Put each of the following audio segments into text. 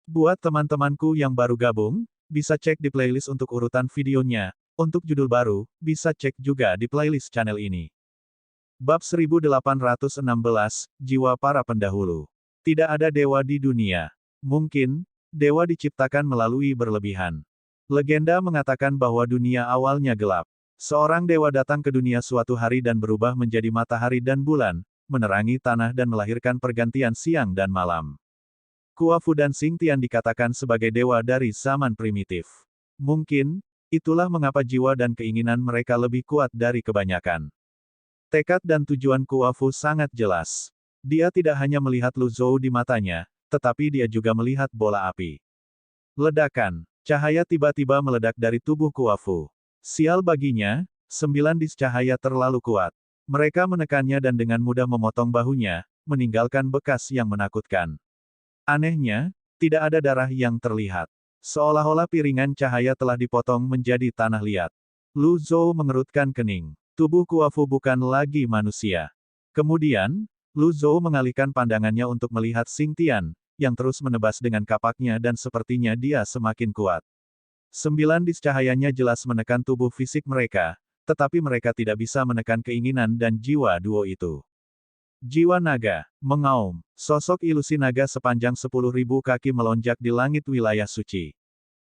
Buat teman-temanku yang baru gabung, bisa cek di playlist untuk urutan videonya. Untuk judul baru, bisa cek juga di playlist channel ini. Bab 1816, Jiwa Para Pendahulu. Tidak ada dewa di dunia. Mungkin, dewa diciptakan melalui berlebihan. Legenda mengatakan bahwa dunia awalnya gelap. Seorang dewa datang ke dunia suatu hari dan berubah menjadi matahari dan bulan, menerangi tanah dan melahirkan pergantian siang dan malam. Kuafu dan Xingtian dikatakan sebagai dewa dari zaman primitif. Mungkin, itulah mengapa jiwa dan keinginan mereka lebih kuat dari kebanyakan. Tekad dan tujuan Kuafu sangat jelas. Dia tidak hanya melihat Lu Zhou di matanya, tetapi dia juga melihat bola api. Ledakan. Cahaya tiba-tiba meledak dari tubuh Kuafu. Sial baginya, 9 dis cahaya terlalu kuat. Mereka menekannya dan dengan mudah memotong bahunya, meninggalkan bekas yang menakutkan. Anehnya, tidak ada darah yang terlihat. Seolah-olah piringan cahaya telah dipotong menjadi tanah liat. Lu Zhou mengerutkan kening. Tubuh Kuafu bukan lagi manusia. Kemudian, Lu Zhou mengalihkan pandangannya untuk melihat Xingtian, yang terus menebas dengan kapaknya dan sepertinya dia semakin kuat. 9 dis cahayanya jelas menekan tubuh fisik mereka, tetapi mereka tidak bisa menekan keinginan dan jiwa duo itu. Jiwa naga, mengaum, sosok ilusi naga sepanjang 10.000 kaki melonjak di langit wilayah suci.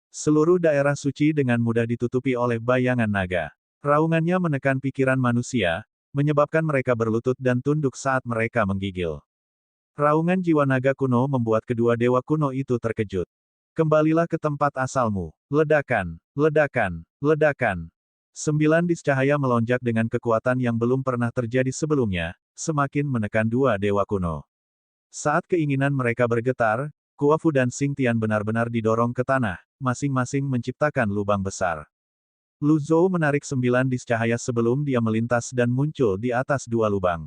Seluruh daerah suci dengan mudah ditutupi oleh bayangan naga. Raungannya menekan pikiran manusia, menyebabkan mereka berlutut dan tunduk saat mereka menggigil. Raungan jiwa naga kuno membuat kedua dewa kuno itu terkejut. Kembalilah ke tempat asalmu. Ledakan, ledakan, ledakan. 9 dis cahaya melonjak dengan kekuatan yang belum pernah terjadi sebelumnya, semakin menekan dua dewa kuno. Saat keinginan mereka bergetar, Kuafu dan Xingtian benar-benar didorong ke tanah, masing-masing menciptakan lubang besar. Lu Zhou menarik 9 dis cahaya sebelum dia melintas dan muncul di atas dua lubang.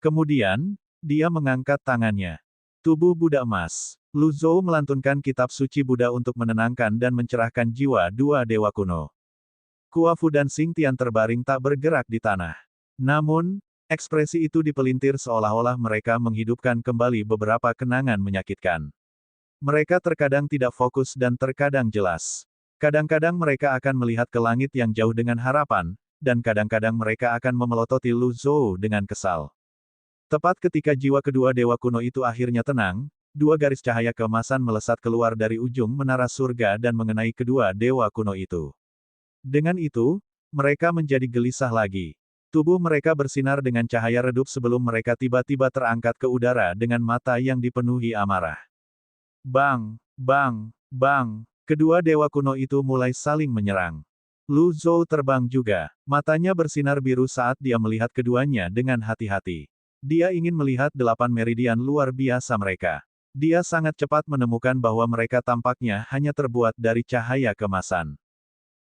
Kemudian, dia mengangkat tangannya. Tubuh Buddha emas. Lu Zhou melantunkan kitab suci Buddha untuk menenangkan dan mencerahkan jiwa dua dewa kuno. Kuafu dan Xingtian terbaring tak bergerak di tanah. Namun, ekspresi itu dipelintir seolah-olah mereka menghidupkan kembali beberapa kenangan menyakitkan. Mereka terkadang tidak fokus dan terkadang jelas. Kadang-kadang mereka akan melihat ke langit yang jauh dengan harapan, dan kadang-kadang mereka akan memelototi Lu Zhou dengan kesal. Tepat ketika jiwa kedua dewa kuno itu akhirnya tenang, dua garis cahaya keemasan melesat keluar dari ujung menara surga dan mengenai kedua dewa kuno itu. Dengan itu, mereka menjadi gelisah lagi. Tubuh mereka bersinar dengan cahaya redup sebelum mereka tiba-tiba terangkat ke udara dengan mata yang dipenuhi amarah. Bang, bang, bang. Kedua dewa kuno itu mulai saling menyerang. Lu Zhou terbang juga. Matanya bersinar biru saat dia melihat keduanya dengan hati-hati. Dia ingin melihat 8 meridian luar biasa mereka. Dia sangat cepat menemukan bahwa mereka tampaknya hanya terbuat dari cahaya kemasan.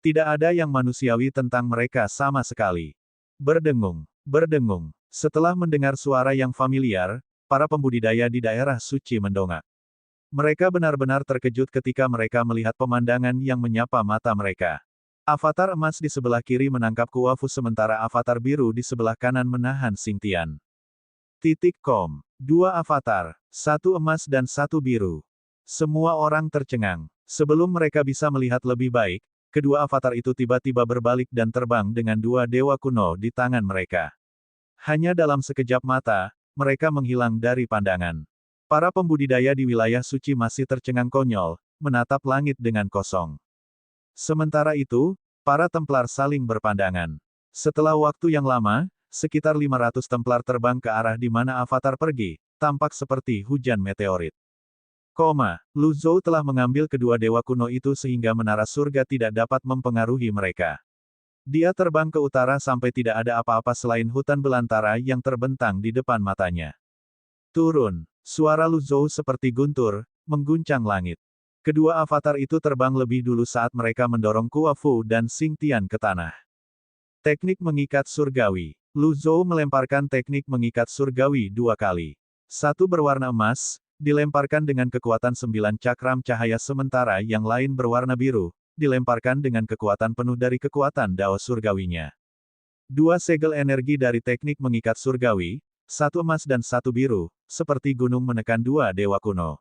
Tidak ada yang manusiawi tentang mereka sama sekali. Berdengung, berdengung. Setelah mendengar suara yang familiar, para pembudidaya di daerah suci mendongak. Mereka benar-benar terkejut ketika mereka melihat pemandangan yang menyapa mata mereka. Avatar emas di sebelah kiri menangkap Kuafu sementara avatar biru di sebelah kanan menahan Xingtian. Dua avatar, satu emas dan satu biru. Semua orang tercengang. Sebelum mereka bisa melihat lebih baik, kedua avatar itu tiba-tiba berbalik dan terbang dengan dua dewa kuno di tangan mereka. Hanya dalam sekejap mata, mereka menghilang dari pandangan. Para pembudidaya di wilayah suci masih tercengang konyol, menatap langit dengan kosong. Sementara itu, para Templar saling berpandangan. Setelah waktu yang lama, sekitar 500 Templar terbang ke arah di mana avatar pergi, tampak seperti hujan meteorit. Lu Zhou telah mengambil kedua dewa kuno itu sehingga menara surga tidak dapat mempengaruhi mereka. Dia terbang ke utara sampai tidak ada apa-apa selain hutan belantara yang terbentang di depan matanya. Turun. Suara Lu Zhou seperti guntur, mengguncang langit. Kedua avatar itu terbang lebih dulu saat mereka mendorong Kuafu dan Xingtian ke tanah. Teknik mengikat surgawi. Lu Zhou melemparkan teknik mengikat surgawi 2 kali. Satu berwarna emas, dilemparkan dengan kekuatan 9 cakram cahaya sementara yang lain berwarna biru, dilemparkan dengan kekuatan penuh dari kekuatan dao surgawinya. 2 segel energi dari teknik mengikat surgawi, satu emas dan satu biru, seperti gunung menekan dua dewa kuno.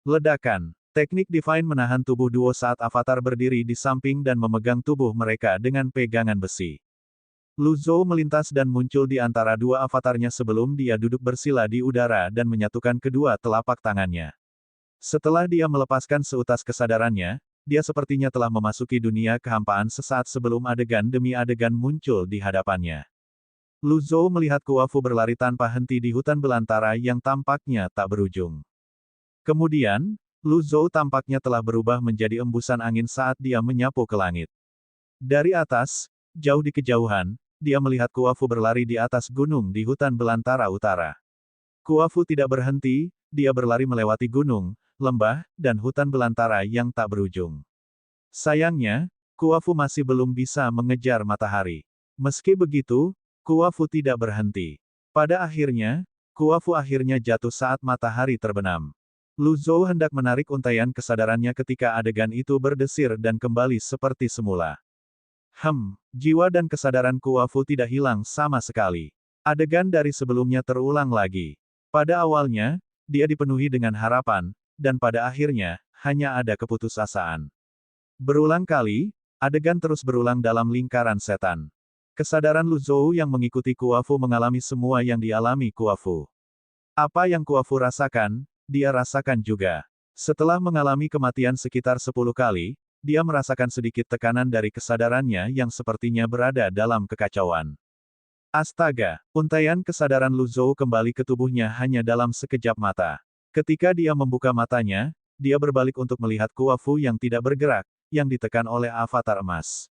Ledakan. Teknik Divine menahan tubuh duo saat avatar berdiri di samping dan memegang tubuh mereka dengan pegangan besi. Lu Zhou melintas dan muncul di antara dua avatarnya sebelum dia duduk bersila di udara dan menyatukan kedua telapak tangannya. Setelah dia melepaskan seutas kesadarannya, dia sepertinya telah memasuki dunia kehampaan sesaat sebelum adegan demi adegan muncul di hadapannya. Lu Zhou melihat Kuafu berlari tanpa henti di hutan belantara yang tampaknya tak berujung. Kemudian, Lu Zhou tampaknya telah berubah menjadi embusan angin saat dia menyapu ke langit. Dari atas, jauh di kejauhan, dia melihat Kuafu berlari di atas gunung di hutan belantara utara. Kuafu tidak berhenti, dia berlari melewati gunung, lembah, dan hutan belantara yang tak berujung. Sayangnya, Kuafu masih belum bisa mengejar matahari. Meski begitu, Kuafu tidak berhenti. Pada akhirnya, Kuafu akhirnya jatuh saat matahari terbenam. Lu Zhou hendak menarik untaian kesadarannya ketika adegan itu berdesir dan kembali seperti semula. Jiwa dan kesadaran Kuafu tidak hilang sama sekali. Adegan dari sebelumnya terulang lagi. Pada awalnya, dia dipenuhi dengan harapan, dan pada akhirnya, hanya ada keputusasaan. Berulang kali, adegan terus berulang dalam lingkaran setan. Kesadaran Lu Zhou yang mengikuti Kuafu mengalami semua yang dialami Kuafu. Apa yang Kuafu rasakan, dia rasakan juga. Setelah mengalami kematian sekitar 10 kali, dia merasakan sedikit tekanan dari kesadarannya yang sepertinya berada dalam kekacauan. Astaga, untaian kesadaran Lu Zhou kembali ke tubuhnya hanya dalam sekejap mata. Ketika dia membuka matanya, dia berbalik untuk melihat Kuafu yang tidak bergerak, yang ditekan oleh avatar emas.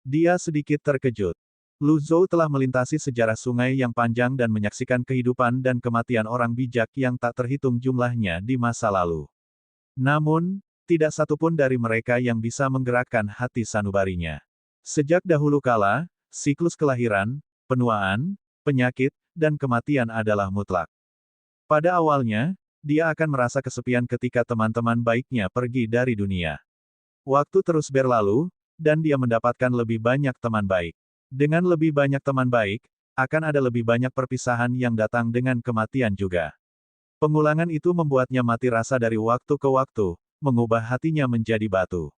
Dia sedikit terkejut. Lu Zhou telah melintasi sejarah sungai yang panjang dan menyaksikan kehidupan dan kematian orang bijak yang tak terhitung jumlahnya di masa lalu. Namun, tidak satupun dari mereka yang bisa menggerakkan hati sanubarinya. Sejak dahulu kala, siklus kelahiran, penuaan, penyakit, dan kematian adalah mutlak. Pada awalnya, dia akan merasa kesepian ketika teman-teman baiknya pergi dari dunia. Waktu terus berlalu, dan dia mendapatkan lebih banyak teman baik. Dengan lebih banyak teman baik, akan ada lebih banyak perpisahan yang datang dengan kematian juga. Pengulangan itu membuatnya mati rasa dari waktu ke waktu, mengubah hatinya menjadi batu.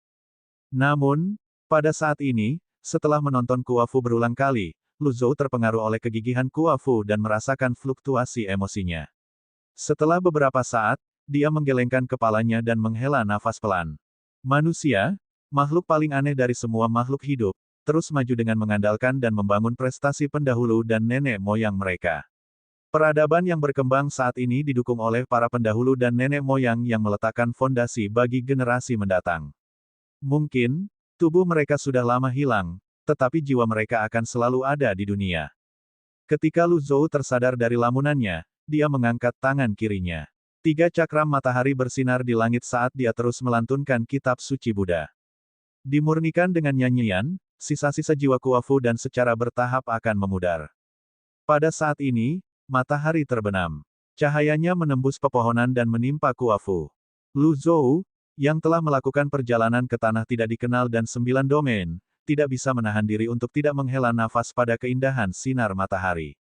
Namun, pada saat ini, setelah menonton Kuafu berulang kali, Lu Zhou terpengaruh oleh kegigihan Kuafu dan merasakan fluktuasi emosinya. Setelah beberapa saat, dia menggelengkan kepalanya dan menghela nafas pelan. Manusia, makhluk paling aneh dari semua makhluk hidup, terus maju dengan mengandalkan dan membangun prestasi pendahulu dan nenek moyang mereka. Peradaban yang berkembang saat ini didukung oleh para pendahulu dan nenek moyang yang meletakkan fondasi bagi generasi mendatang. Mungkin, tubuh mereka sudah lama hilang, tetapi jiwa mereka akan selalu ada di dunia. Ketika Lu Zhou tersadar dari lamunannya, dia mengangkat tangan kirinya. 3 cakram matahari bersinar di langit saat dia terus melantunkan kitab suci Buddha. Dimurnikan dengan nyanyian, sisa-sisa jiwa Kuafu dan secara bertahap akan memudar. Pada saat ini, matahari terbenam. Cahayanya menembus pepohonan dan menimpa Kuafu. Lu Zhou, yang telah melakukan perjalanan ke tanah tidak dikenal dan 9 domain, tidak bisa menahan diri untuk tidak menghela nafas pada keindahan sinar matahari.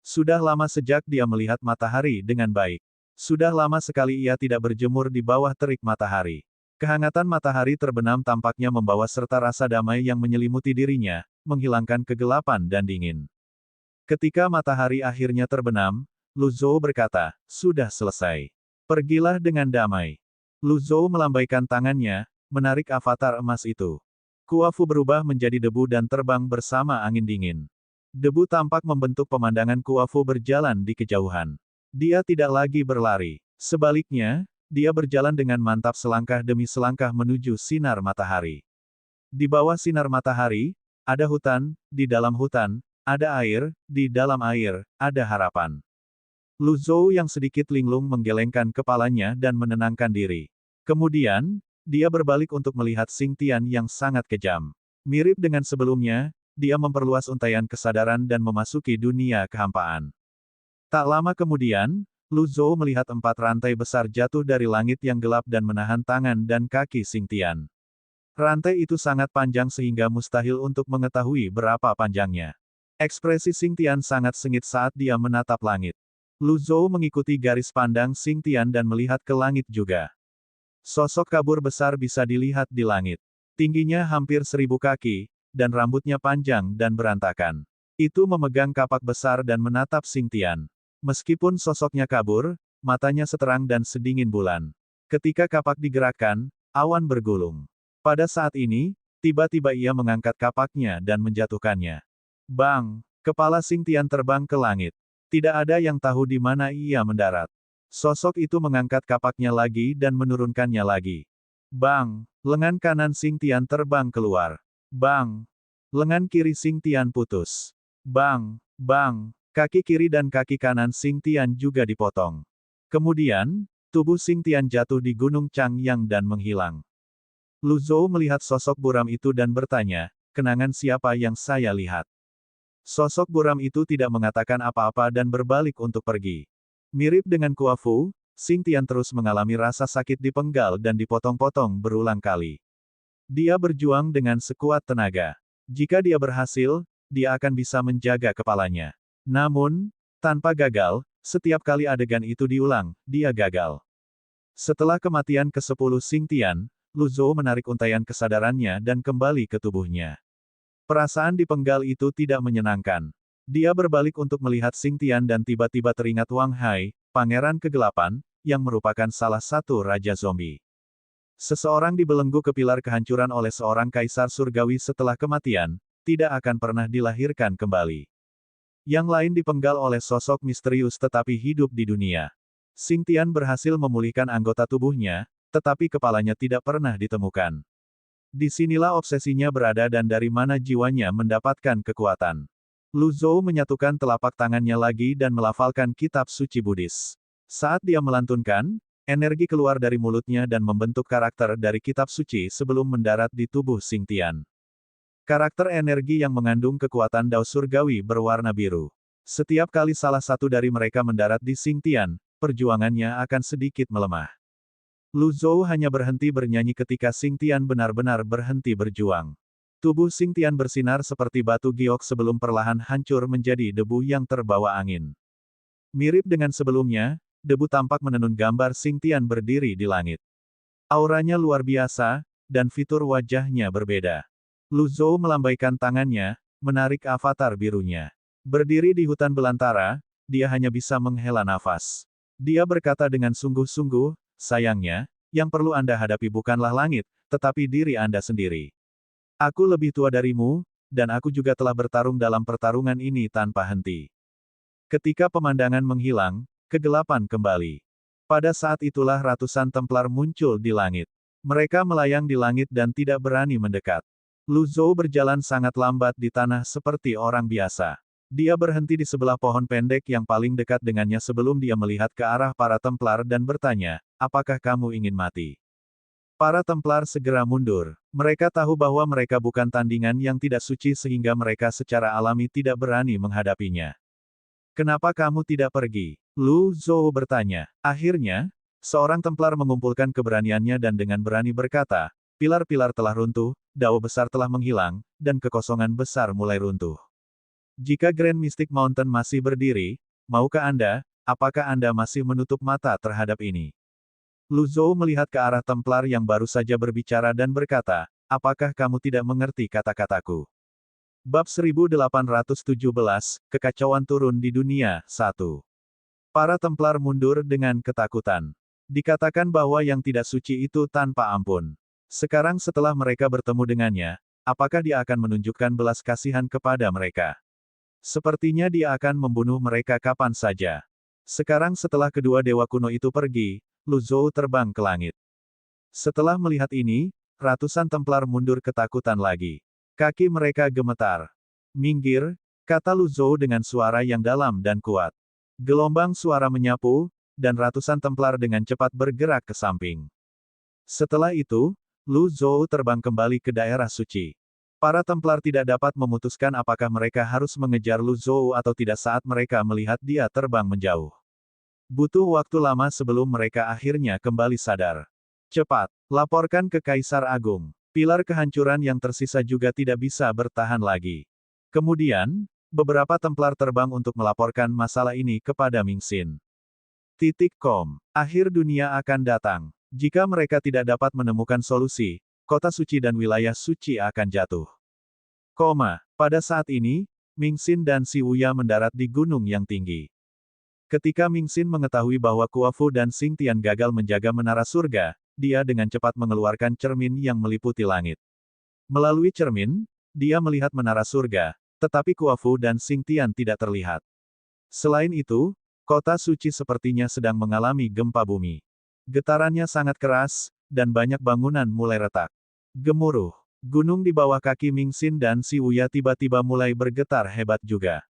Sudah lama sejak dia melihat matahari dengan baik. Sudah lama sekali ia tidak berjemur di bawah terik matahari. Kehangatan matahari terbenam tampaknya membawa serta rasa damai yang menyelimuti dirinya, menghilangkan kegelapan dan dingin. Ketika matahari akhirnya terbenam, Lu Zhou berkata, "Sudah selesai. Pergilah dengan damai." Lu Zhou melambaikan tangannya, menarik avatar emas itu. Kuafu berubah menjadi debu dan terbang bersama angin dingin. Debu tampak membentuk pemandangan Kuafu berjalan di kejauhan. Dia tidak lagi berlari. Sebaliknya, dia berjalan dengan mantap selangkah demi selangkah menuju sinar matahari. Di bawah sinar matahari, ada hutan, di dalam hutan, ada air, di dalam air, ada harapan. Lu Zhou yang sedikit linglung menggelengkan kepalanya dan menenangkan diri. Kemudian, dia berbalik untuk melihat Xing Tian yang sangat kejam. Mirip dengan sebelumnya, dia memperluas untaian kesadaran dan memasuki dunia kehampaan. Tak lama kemudian, Lu Zhou melihat 4 rantai besar jatuh dari langit yang gelap dan menahan tangan dan kaki Xing Tian. Rantai itu sangat panjang sehingga mustahil untuk mengetahui berapa panjangnya. Ekspresi Xing Tian sangat sengit saat dia menatap langit. Lu Zhou mengikuti garis pandang Xing Tian dan melihat ke langit juga. Sosok kabur besar bisa dilihat di langit. Tingginya hampir 1000 kaki, dan rambutnya panjang dan berantakan. Itu memegang kapak besar dan menatap Xingtian. Meskipun sosoknya kabur, matanya seterang dan sedingin bulan. Ketika kapak digerakkan, awan bergulung. Pada saat ini, tiba-tiba ia mengangkat kapaknya dan menjatuhkannya. Bang! Kepala Xingtian terbang ke langit. Tidak ada yang tahu di mana ia mendarat. Sosok itu mengangkat kapaknya lagi dan menurunkannya lagi. Bang! Lengan kanan Xingtian terbang keluar. Bang! Lengan kiri Xingtian putus. Bang! Bang! Kaki kiri dan kaki kanan Xingtian juga dipotong. Kemudian, tubuh Xingtian jatuh di Gunung Changyang dan menghilang. Lu Zhou melihat sosok buram itu dan bertanya, kenangan siapa yang saya lihat? Sosok buram itu tidak mengatakan apa-apa dan berbalik untuk pergi. Mirip dengan Kua Fu, Xingtian terus mengalami rasa sakit di penggal dan dipotong-potong berulang kali. Dia berjuang dengan sekuat tenaga. Jika dia berhasil, dia akan bisa menjaga kepalanya. Namun, tanpa gagal, setiap kali adegan itu diulang, dia gagal. Setelah kematian ke-10 Xingtian, Lu Zhou menarik untaian kesadarannya dan kembali ke tubuhnya. Perasaan di penggal itu tidak menyenangkan. Dia berbalik untuk melihat Xingtian dan tiba-tiba teringat Wang Hai, Pangeran Kegelapan, yang merupakan salah satu Raja Zombie. Seseorang dibelenggu ke pilar kehancuran oleh seorang kaisar surgawi setelah kematian, tidak akan pernah dilahirkan kembali. Yang lain dipenggal oleh sosok misterius tetapi hidup di dunia. Xingtian berhasil memulihkan anggota tubuhnya, tetapi kepalanya tidak pernah ditemukan. Disinilah obsesinya berada dan dari mana jiwanya mendapatkan kekuatan. Lu Zhou menyatukan telapak tangannya lagi dan melafalkan kitab suci Buddhis. Saat dia melantunkan, energi keluar dari mulutnya dan membentuk karakter dari kitab suci sebelum mendarat di tubuh Xingtian. Karakter energi yang mengandung kekuatan Dao surgawi berwarna biru. Setiap kali salah satu dari mereka mendarat di Xingtian, perjuangannya akan sedikit melemah. Lu Zhou hanya berhenti bernyanyi ketika Xingtian benar-benar berhenti berjuang. Tubuh Xingtian bersinar seperti batu giok sebelum perlahan hancur menjadi debu yang terbawa angin. Mirip dengan sebelumnya, debu tampak menenun gambar Xingtian berdiri di langit. Auranya luar biasa, dan fitur wajahnya berbeda. Lu Zhou melambaikan tangannya, menarik avatar birunya. Berdiri di hutan belantara, dia hanya bisa menghela nafas. Dia berkata dengan sungguh-sungguh, sayangnya, yang perlu Anda hadapi bukanlah langit, tetapi diri Anda sendiri. Aku lebih tua darimu, dan aku juga telah bertarung dalam pertarungan ini tanpa henti. Ketika pemandangan menghilang, kegelapan kembali. Pada saat itulah ratusan Templar muncul di langit. Mereka melayang di langit dan tidak berani mendekat. Lu Zhou berjalan sangat lambat di tanah seperti orang biasa. Dia berhenti di sebelah pohon pendek yang paling dekat dengannya sebelum dia melihat ke arah para Templar dan bertanya, apakah kamu ingin mati? Para Templar segera mundur. Mereka tahu bahwa mereka bukan tandingan yang tidak suci sehingga mereka secara alami tidak berani menghadapinya. Kenapa kamu tidak pergi? Lu Zhou bertanya. Akhirnya, seorang Templar mengumpulkan keberaniannya dan dengan berani berkata, pilar-pilar telah runtuh, dao besar telah menghilang, dan kekosongan besar mulai runtuh. Jika Grand Mystic Mountain masih berdiri, maukah Anda, apakah Anda masih menutup mata terhadap ini? Lu Zhou melihat ke arah Templar yang baru saja berbicara dan berkata, apakah kamu tidak mengerti kata-kataku? Bab 1817, Kekacauan turun di dunia, 1. Para Templar mundur dengan ketakutan. Dikatakan bahwa yang tidak suci itu tanpa ampun. Sekarang setelah mereka bertemu dengannya, apakah dia akan menunjukkan belas kasihan kepada mereka? Sepertinya dia akan membunuh mereka kapan saja. Sekarang setelah kedua dewa kuno itu pergi, Lu Zhou terbang ke langit. Setelah melihat ini, ratusan Templar mundur ketakutan lagi. Kaki mereka gemetar. Minggir, kata Lu Zhou dengan suara yang dalam dan kuat. Gelombang suara menyapu, dan ratusan Templar dengan cepat bergerak ke samping. Setelah itu, Lu Zhou terbang kembali ke daerah suci. Para Templar tidak dapat memutuskan apakah mereka harus mengejar Lu Zhou atau tidak saat mereka melihat dia terbang menjauh. Butuh waktu lama sebelum mereka akhirnya kembali sadar. Cepat, laporkan ke Kaisar Agung. Pilar kehancuran yang tersisa juga tidak bisa bertahan lagi. Kemudian, beberapa Templar terbang untuk melaporkan masalah ini kepada Ming Xin. .com. Akhir dunia akan datang. Jika mereka tidak dapat menemukan solusi, kota suci dan wilayah suci akan jatuh. Pada saat ini, Mingxin dan Si Wuya mendarat di gunung yang tinggi. Ketika Mingxin mengetahui bahwa Kuafu dan Xingtian gagal menjaga menara surga, dia dengan cepat mengeluarkan cermin yang meliputi langit. Melalui cermin, dia melihat menara surga, tetapi Kuafu dan Xingtian tidak terlihat. Selain itu, kota suci sepertinya sedang mengalami gempa bumi. Getarannya sangat keras, dan banyak bangunan mulai retak. Gemuruh. Gunung di bawah kaki Mingxin dan Si Wuya tiba-tiba mulai bergetar hebat juga.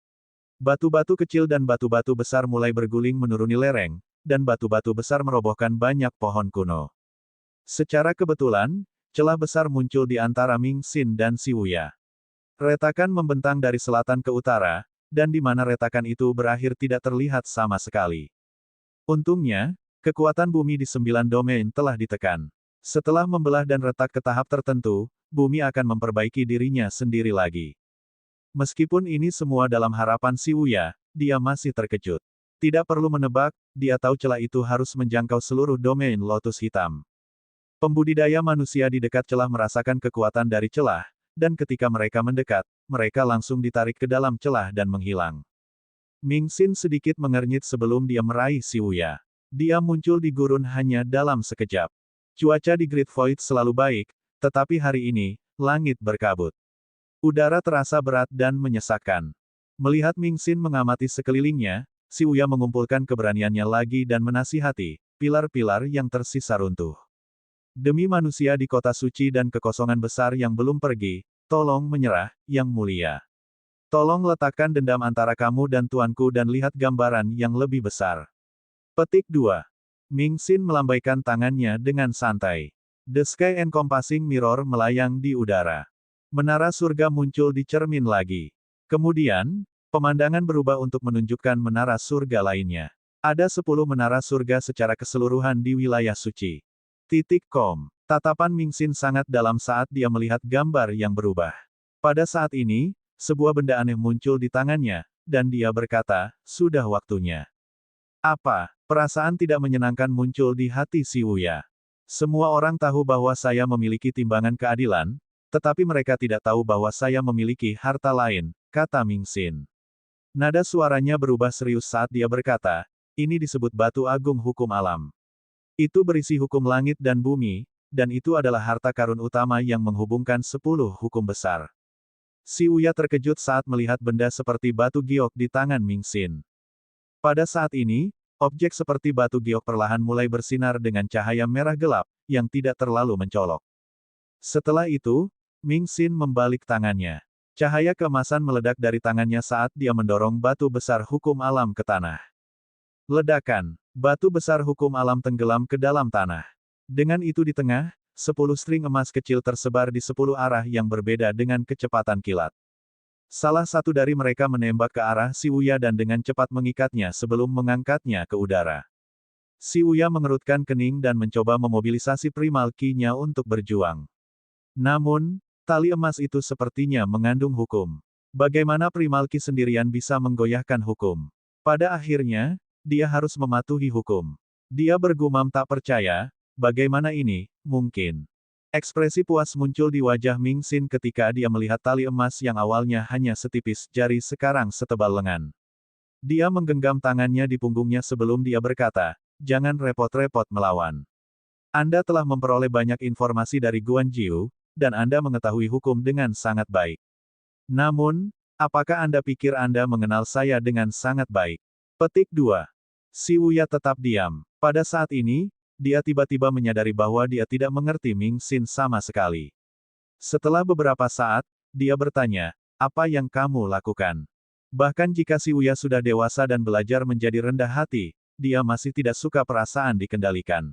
Batu-batu kecil dan batu-batu besar mulai berguling menuruni lereng, dan batu-batu besar merobohkan banyak pohon kuno. Secara kebetulan, celah besar muncul di antara Mingxin dan Si Wuya. Retakan membentang dari selatan ke utara, dan di mana retakan itu berakhir tidak terlihat sama sekali. Untungnya, kekuatan bumi di 9 domain telah ditekan. Setelah membelah dan retak ke tahap tertentu, bumi akan memperbaiki dirinya sendiri lagi. Meskipun ini semua dalam harapan Si Wuya, dia masih terkejut. Tidak perlu menebak, dia tahu celah itu harus menjangkau seluruh domain lotus hitam. Pembudidaya manusia di dekat celah merasakan kekuatan dari celah, dan ketika mereka mendekat, mereka langsung ditarik ke dalam celah dan menghilang. Mingxin sedikit mengernyit sebelum dia meraih Si Wuya. Dia muncul di gurun hanya dalam sekejap. Cuaca di Great Void selalu baik, tetapi hari ini, langit berkabut. Udara terasa berat dan menyesakkan. Melihat Mingxin mengamati sekelilingnya, Si Wuya mengumpulkan keberaniannya lagi dan menasihati, pilar-pilar yang tersisa runtuh. Demi manusia di kota suci dan kekosongan besar yang belum pergi, tolong menyerah, Yang Mulia. Tolong letakkan dendam antara kamu dan tuanku dan lihat gambaran yang lebih besar. Petik 2. Mingxin melambaikan tangannya dengan santai. The Sky Encompassing Mirror melayang di udara. Menara surga muncul di cermin lagi. Kemudian, pemandangan berubah untuk menunjukkan menara surga lainnya. Ada 10 menara surga secara keseluruhan di wilayah suci. Tatapan Mingxin sangat dalam saat dia melihat gambar yang berubah. Pada saat ini, sebuah benda aneh muncul di tangannya, dan dia berkata, sudah waktunya. Apa? Perasaan tidak menyenangkan muncul di hati Si Wuya. Semua orang tahu bahwa saya memiliki timbangan keadilan, tetapi mereka tidak tahu bahwa saya memiliki harta lain, kata Mingxin. Nada suaranya berubah serius saat dia berkata, ini disebut batu agung hukum alam. Itu berisi hukum langit dan bumi, dan itu adalah harta karun utama yang menghubungkan 10 hukum besar. Si Wuya terkejut saat melihat benda seperti batu giok di tangan Mingxin. Pada saat ini, objek seperti batu giok perlahan mulai bersinar dengan cahaya merah gelap, yang tidak terlalu mencolok. Setelah itu, Mingxin membalik tangannya. Cahaya keemasan meledak dari tangannya saat dia mendorong batu besar hukum alam ke tanah. Ledakan. Batu besar hukum alam tenggelam ke dalam tanah. Dengan itu di tengah, 10 string emas kecil tersebar di 10 arah yang berbeda dengan kecepatan kilat. Salah satu dari mereka menembak ke arah Si Wuya dan dengan cepat mengikatnya sebelum mengangkatnya ke udara. Si Wuya mengerutkan kening dan mencoba memobilisasi primal ki-nya untuk berjuang. Namun, tali emas itu sepertinya mengandung hukum. Bagaimana primal ki sendirian bisa menggoyahkan hukum? Pada akhirnya, dia harus mematuhi hukum. Dia bergumam tak percaya, bagaimana ini mungkin? Ekspresi puas muncul di wajah Mingxin ketika dia melihat tali emas yang awalnya hanya setipis jari sekarang setebal lengan. Dia menggenggam tangannya di punggungnya sebelum dia berkata, jangan repot-repot melawan. Anda telah memperoleh banyak informasi dari Guan Jiu, dan Anda mengetahui hukum dengan sangat baik. Namun, apakah Anda pikir Anda mengenal saya dengan sangat baik? Petik 2. Si Wuya tetap diam. Pada saat ini, dia tiba-tiba menyadari bahwa dia tidak mengerti Mingxin sama sekali. Setelah beberapa saat, dia bertanya, apa yang kamu lakukan? Bahkan jika Si Wuya sudah dewasa dan belajar menjadi rendah hati, dia masih tidak suka perasaan dikendalikan.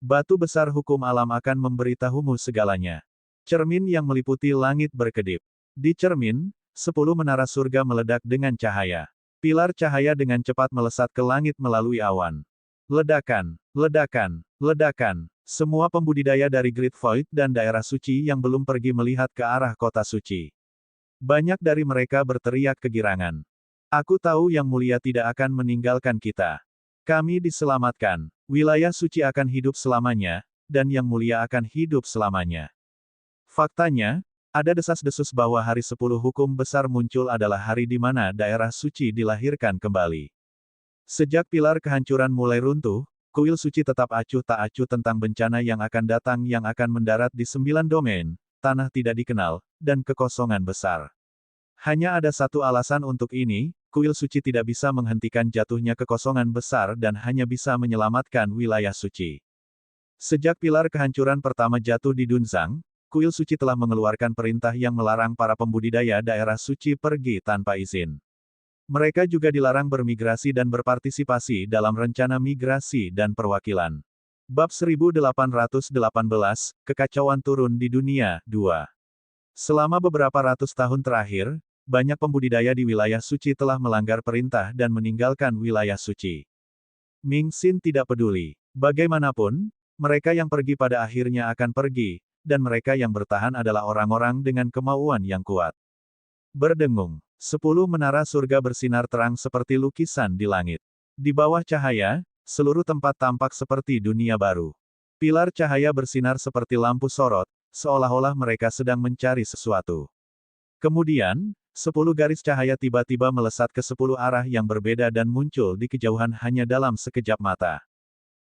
Batu besar hukum alam akan memberitahumu segalanya. Cermin yang meliputi langit berkedip. Di cermin, 10 menara surga meledak dengan cahaya. Pilar cahaya dengan cepat melesat ke langit melalui awan. Ledakan, ledakan, ledakan. Semua pembudidaya dari Great Void dan daerah suci yang belum pergi melihat ke arah kota suci. Banyak dari mereka berteriak kegirangan. Aku tahu Yang Mulia tidak akan meninggalkan kita. Kami diselamatkan. Wilayah suci akan hidup selamanya, dan yang mulia akan hidup selamanya. Faktanya, ada desas-desus bahwa hari 10 hukum besar muncul adalah hari di mana daerah suci dilahirkan kembali. Sejak pilar kehancuran mulai runtuh, kuil suci tetap acuh tak acuh tentang bencana yang akan datang yang akan mendarat di 9 domain, tanah tidak dikenal, dan kekosongan besar. Hanya ada satu alasan untuk ini, kuil suci tidak bisa menghentikan jatuhnya kekosongan besar dan hanya bisa menyelamatkan wilayah suci. Sejak pilar kehancuran pertama jatuh di Dunzang, kuil suci telah mengeluarkan perintah yang melarang para pembudidaya daerah suci pergi tanpa izin. Mereka juga dilarang bermigrasi dan berpartisipasi dalam rencana migrasi dan perwakilan. Bab 1818, Kekacauan turun di dunia, 2. Selama beberapa ratus tahun terakhir, banyak pembudidaya di wilayah suci telah melanggar perintah dan meninggalkan wilayah suci. Ming Xin tidak peduli. Bagaimanapun, mereka yang pergi pada akhirnya akan pergi, dan mereka yang bertahan adalah orang-orang dengan kemauan yang kuat. Berdengung. 10 menara surga bersinar terang seperti lukisan di langit. Di bawah cahaya, seluruh tempat tampak seperti dunia baru. Pilar cahaya bersinar seperti lampu sorot, seolah-olah mereka sedang mencari sesuatu. Kemudian, 10 garis cahaya tiba-tiba melesat ke 10 arah yang berbeda dan muncul di kejauhan hanya dalam sekejap mata.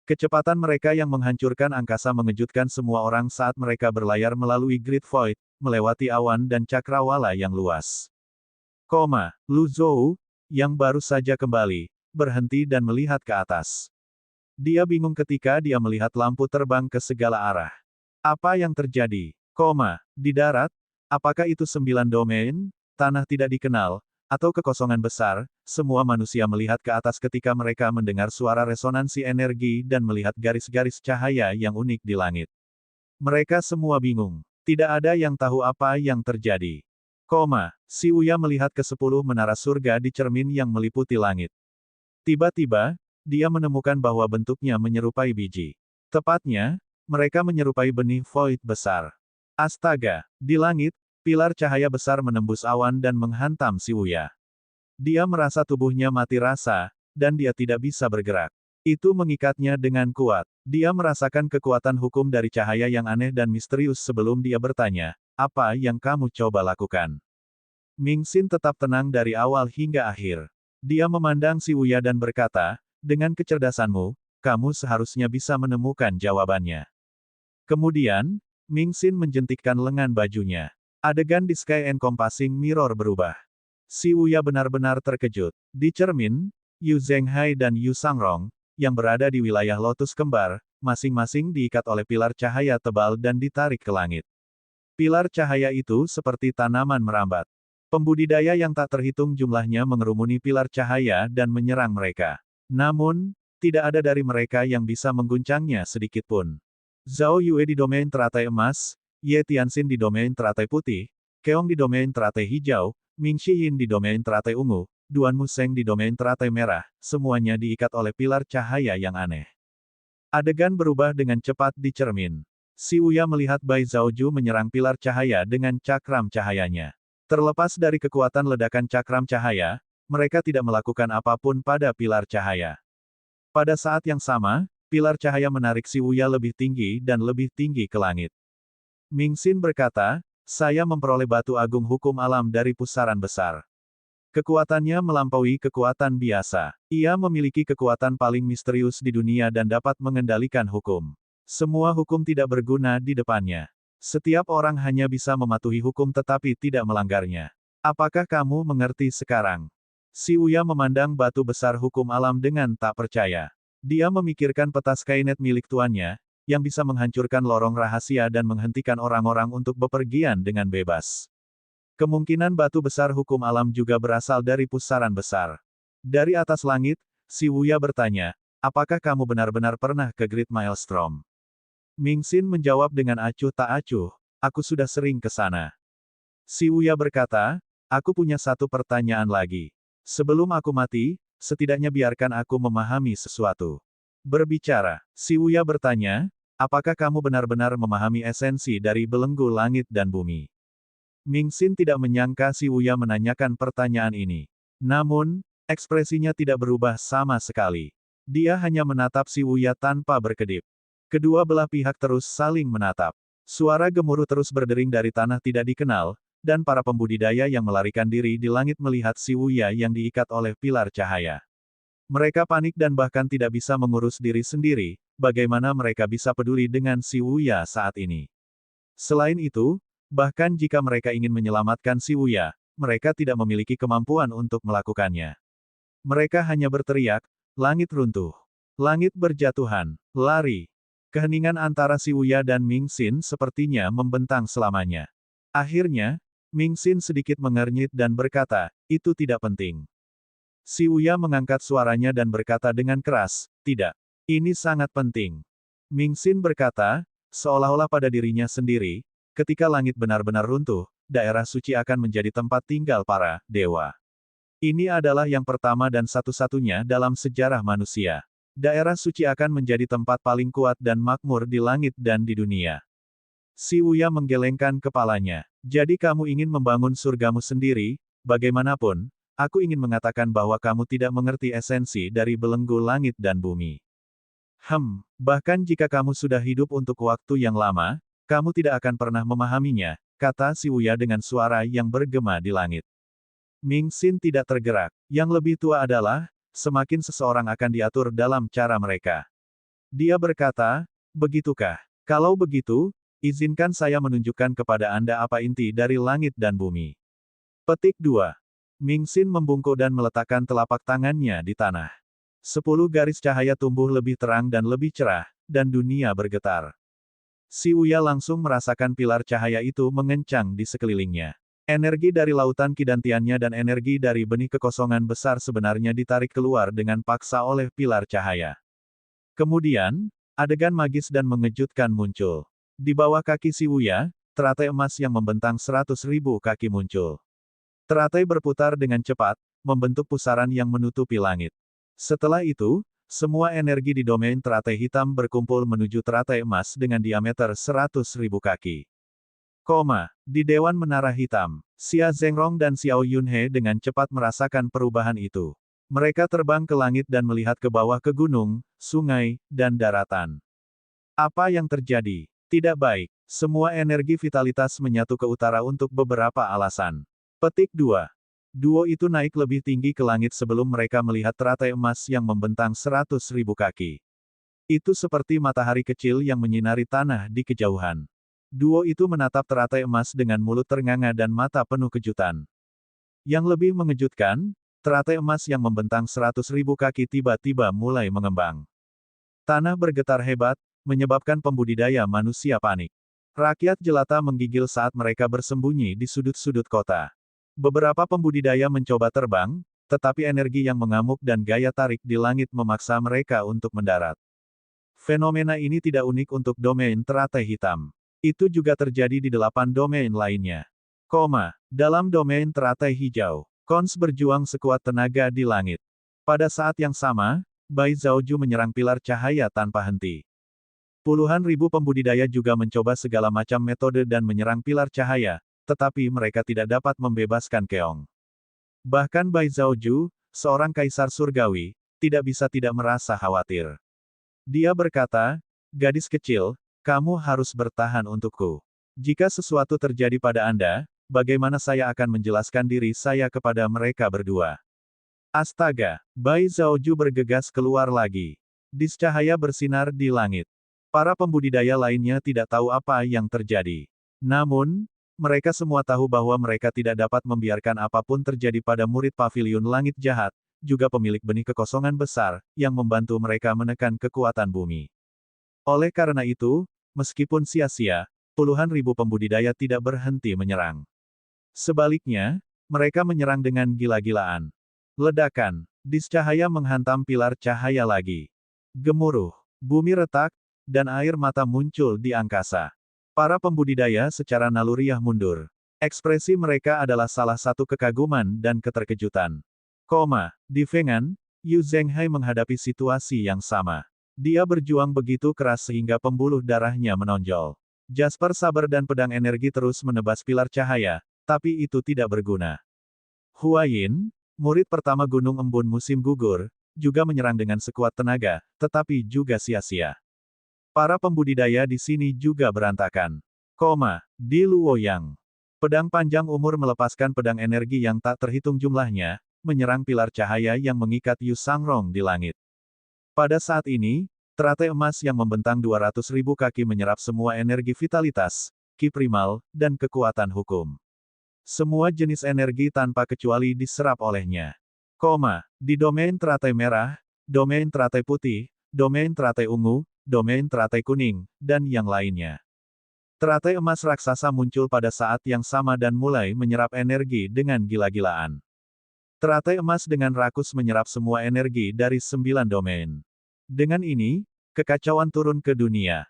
Kecepatan mereka yang menghancurkan angkasa mengejutkan semua orang saat mereka berlayar melalui Great Void, melewati awan dan cakrawala yang luas. Lu Zhou, yang baru saja kembali, berhenti dan melihat ke atas. Dia bingung ketika dia melihat lampu terbang ke segala arah. Apa yang terjadi? Di darat? Apakah itu 9 domain? Tanah tidak dikenal, atau kekosongan besar? Semua manusia melihat ke atas ketika mereka mendengar suara resonansi energi dan melihat garis-garis cahaya yang unik di langit. Mereka semua bingung. Tidak ada yang tahu apa yang terjadi. Si Uya melihat ke 10 menara surga di cermin yang meliputi langit. Tiba-tiba, dia menemukan bahwa bentuknya menyerupai biji. Tepatnya, mereka menyerupai benih void besar. Astaga, di langit, pilar cahaya besar menembus awan dan menghantam si Uya. Dia merasa tubuhnya mati rasa, dan dia tidak bisa bergerak. Itu mengikatnya dengan kuat. Dia merasakan kekuatan hukum dari cahaya yang aneh dan misterius sebelum dia bertanya, apa yang kamu coba lakukan? Ming Xin tetap tenang dari awal hingga akhir. Dia memandang si Uya dan berkata, dengan kecerdasanmu, kamu seharusnya bisa menemukan jawabannya. Kemudian, Ming Xin menjentikkan lengan bajunya. Adegan di Sky Encompassing Mirror berubah. Si Uya benar-benar terkejut. Di cermin, Yu Zhenghai dan Yu Sangrong, yang berada di wilayah Lotus Kembar, masing-masing diikat oleh pilar cahaya tebal dan ditarik ke langit. Pilar cahaya itu seperti tanaman merambat. Pembudidaya yang tak terhitung jumlahnya mengerumuni pilar cahaya dan menyerang mereka. Namun, tidak ada dari mereka yang bisa mengguncangnya sedikitpun. Zhao Yue di domain teratai emas, Ye Tianxin di domain teratai putih, Keong di domain teratai hijau, Ming Shiyin di domain teratai ungu, Duan Museng di domain teratai merah, semuanya diikat oleh pilar cahaya yang aneh. Adegan berubah dengan cepat di cermin. Si Uya melihat Bai Zhaoju menyerang pilar cahaya dengan cakram cahayanya. Terlepas dari kekuatan ledakan cakram cahaya, mereka tidak melakukan apapun pada pilar cahaya. Pada saat yang sama, pilar cahaya menarik si Uya lebih tinggi dan lebih tinggi ke langit. Ming Xin berkata, saya memperoleh batu agung hukum alam dari pusaran besar. Kekuatannya melampaui kekuatan biasa. Ia memiliki kekuatan paling misterius di dunia dan dapat mengendalikan hukum. Semua hukum tidak berguna di depannya. Setiap orang hanya bisa mematuhi hukum tetapi tidak melanggarnya. Apakah kamu mengerti sekarang? Si Uya memandang batu besar hukum alam dengan tak percaya. Dia memikirkan peta Skynet milik tuannya, yang bisa menghancurkan lorong rahasia dan menghentikan orang-orang untuk bepergian dengan bebas. Kemungkinan batu besar hukum alam juga berasal dari pusaran besar. Dari atas langit, si Uya bertanya, apakah kamu benar-benar pernah ke Great Maelstrom? Ming Xin menjawab dengan acuh tak acuh, aku sudah sering ke sana. Si Uya berkata, aku punya satu pertanyaan lagi. Sebelum aku mati, setidaknya biarkan aku memahami sesuatu. Berbicara, si Uya bertanya, apakah kamu benar-benar memahami esensi dari belenggu langit dan bumi? Ming Xin tidak menyangka si Uya menanyakan pertanyaan ini. Namun, ekspresinya tidak berubah sama sekali. Dia hanya menatap si Wuya tanpa berkedip. Kedua belah pihak terus saling menatap. Suara gemuruh terus berdering dari tanah tidak dikenal, dan para pembudidaya yang melarikan diri di langit melihat si Wuya yang diikat oleh pilar cahaya. Mereka panik dan bahkan tidak bisa mengurus diri sendiri, bagaimana mereka bisa peduli dengan si Wuya saat ini. Selain itu, bahkan jika mereka ingin menyelamatkan si Wuya, mereka tidak memiliki kemampuan untuk melakukannya. Mereka hanya berteriak, langit runtuh. Langit berjatuhan, lari. Keheningan antara si Wuya dan Ming Xin sepertinya membentang selamanya. Akhirnya, Ming Xin sedikit mengernyit dan berkata, itu tidak penting. Si Wuya mengangkat suaranya dan berkata dengan keras, tidak. Ini sangat penting. Ming Xin berkata, seolah-olah pada dirinya sendiri, ketika langit benar-benar runtuh, daerah suci akan menjadi tempat tinggal para dewa. Ini adalah yang pertama dan satu-satunya dalam sejarah manusia. Daerah suci akan menjadi tempat paling kuat dan makmur di langit dan di dunia. Si Wuya menggelengkan kepalanya. Jadi kamu ingin membangun surgamu sendiri, bagaimanapun, aku ingin mengatakan bahwa kamu tidak mengerti esensi dari belenggu langit dan bumi. Bahkan jika kamu sudah hidup untuk waktu yang lama, kamu tidak akan pernah memahaminya, kata si Wuya dengan suara yang bergema di langit. Ming Xin tidak tergerak. Yang lebih tua adalah, semakin seseorang akan diatur dalam cara mereka. Dia berkata, begitukah? Kalau begitu, izinkan saya menunjukkan kepada Anda apa inti dari langit dan bumi. Petik 2. Ming Xin membungkuk dan meletakkan telapak tangannya di tanah. 10 garis cahaya tumbuh lebih terang dan lebih cerah, dan dunia bergetar. Si Wuya langsung merasakan pilar cahaya itu mengencang di sekelilingnya. Energi dari lautan kidantiannya dan energi dari benih kekosongan besar sebenarnya ditarik keluar dengan paksa oleh pilar cahaya. Kemudian, adegan magis dan mengejutkan muncul. Di bawah kaki si Wuya, teratai emas yang membentang 100.000 kaki muncul. Teratai berputar dengan cepat, membentuk pusaran yang menutupi langit. Setelah itu, semua energi di domain teratai hitam berkumpul menuju teratai emas dengan diameter 100.000 kaki. Di Dewan Menara Hitam, Xia Zhengrong dan Xiao Yunhe dengan cepat merasakan perubahan itu. Mereka terbang ke langit dan melihat ke bawah ke gunung, sungai, dan daratan. Apa yang terjadi? Tidak baik. Semua energi vitalitas menyatu ke utara untuk beberapa alasan. Petik 2. Duo itu naik lebih tinggi ke langit sebelum mereka melihat teratai emas yang membentang 100.000 kaki. Itu seperti matahari kecil yang menyinari tanah di kejauhan. Duo itu menatap teratai emas dengan mulut ternganga dan mata penuh kejutan. Yang lebih mengejutkan, teratai emas yang membentang 100.000 kaki tiba-tiba mulai mengembang. Tanah bergetar hebat, menyebabkan pembudidaya manusia panik. Rakyat jelata menggigil saat mereka bersembunyi di sudut-sudut kota. Beberapa pembudidaya mencoba terbang, tetapi energi yang mengamuk dan gaya tarik di langit memaksa mereka untuk mendarat. Fenomena ini tidak unik untuk domain teratai hitam. Itu juga terjadi di 8 domain lainnya. Dalam domain teratai hijau, Cons berjuang sekuat tenaga di langit. Pada saat yang sama, Bai Zhaoju menyerang pilar cahaya tanpa henti. Puluhan ribu pembudidaya juga mencoba segala macam metode dan menyerang pilar cahaya, tetapi mereka tidak dapat membebaskan Keong. Bahkan Bai Zhaoju, seorang kaisar surgawi, tidak bisa tidak merasa khawatir. Dia berkata, gadis kecil, kamu harus bertahan untukku. Jika sesuatu terjadi pada Anda, bagaimana saya akan menjelaskan diri saya kepada mereka berdua? Astaga, Bai Zhaoju bergegas keluar lagi. Discahaya bersinar di langit. Para pembudidaya lainnya tidak tahu apa yang terjadi. Namun, mereka semua tahu bahwa mereka tidak dapat membiarkan apapun terjadi pada murid pavilion langit jahat, juga pemilik benih kekosongan besar, yang membantu mereka menekan kekuatan bumi. Oleh karena itu, meskipun sia-sia, puluhan ribu pembudidaya tidak berhenti menyerang. Sebaliknya, mereka menyerang dengan gila-gilaan. Ledakan, discahaya menghantam pilar cahaya lagi. Gemuruh, bumi retak, dan air mata muncul di angkasa. Para pembudidaya secara naluriah mundur. Ekspresi mereka adalah salah satu kekaguman dan keterkejutan. Di Fengan, Yu Zhenghai menghadapi situasi yang sama. Dia berjuang begitu keras sehingga pembuluh darahnya menonjol. Jasper saber dan pedang energi terus menebas pilar cahaya, tapi itu tidak berguna. Huayin, murid pertama Gunung Embun musim gugur, juga menyerang dengan sekuat tenaga, tetapi juga sia-sia. Para pembudidaya di sini juga berantakan. Di Luoyang. Pedang panjang umur melepaskan pedang energi yang tak terhitung jumlahnya, menyerang pilar cahaya yang mengikat Yu Sangrong di langit. Pada saat ini, teratai emas yang membentang 200.000 kaki menyerap semua energi vitalitas, ki primal, dan kekuatan hukum. Semua jenis energi tanpa kecuali diserap olehnya. Di domain teratai merah, domain teratai putih, domain teratai ungu, domain teratai kuning, dan yang lainnya. Teratai emas raksasa muncul pada saat yang sama dan mulai menyerap energi dengan gila-gilaan. Teratai emas dengan rakus menyerap semua energi dari 9 domain. Dengan ini, kekacauan turun ke dunia.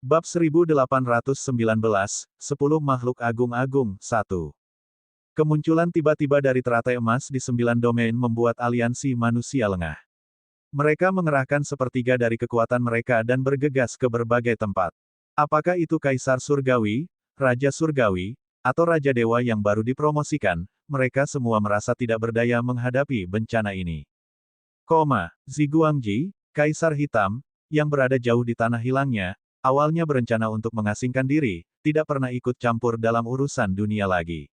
Bab 1819, 10 Makhluk Agung-Agung, 1. Kemunculan tiba-tiba dari teratai emas di 9 domain membuat aliansi manusia lengah. Mereka mengerahkan sepertiga dari kekuatan mereka dan bergegas ke berbagai tempat. Apakah itu Kaisar Surgawi, Raja Surgawi, atau Raja Dewa yang baru dipromosikan, mereka semua merasa tidak berdaya menghadapi bencana ini. Ziguangji, Kaisar Hitam, yang berada jauh di tanah hilangnya, awalnya berencana untuk mengasingkan diri, tidak pernah ikut campur dalam urusan dunia lagi.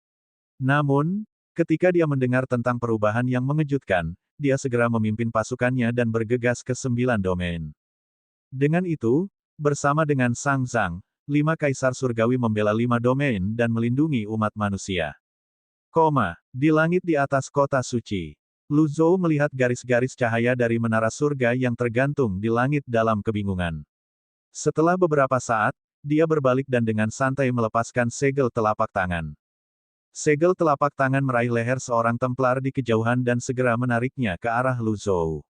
Namun, ketika dia mendengar tentang perubahan yang mengejutkan, dia segera memimpin pasukannya dan bergegas ke 9 domain. Dengan itu, bersama dengan Sang Zhang, 5 kaisar surgawi membela 5 domain dan melindungi umat manusia. Di langit di atas kota suci. Lu Zhou melihat garis-garis cahaya dari menara surga yang tergantung di langit dalam kebingungan. Setelah beberapa saat, dia berbalik dan dengan santai melepaskan segel telapak tangan. Segel telapak tangan meraih leher seorang Templar di kejauhan dan segera menariknya ke arah Lu Zhou.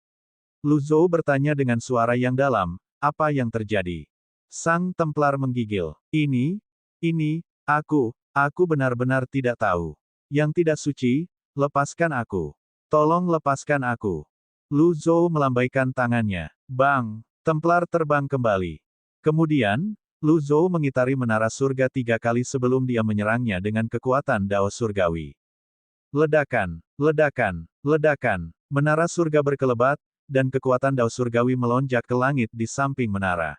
Lu Zhou bertanya dengan suara yang dalam, apa yang terjadi? Sang Templar menggigil. Ini, aku benar-benar tidak tahu. Yang tidak suci, lepaskan aku. Tolong lepaskan aku. Lu Zhou melambaikan tangannya. Bang! Templar terbang kembali. Kemudian, Lu Zhou mengitari menara surga 3 kali sebelum dia menyerangnya dengan kekuatan Dao Surgawi. Ledakan, ledakan, ledakan. Menara surga berkelebat, dan kekuatan Dao Surgawi melonjak ke langit di samping menara.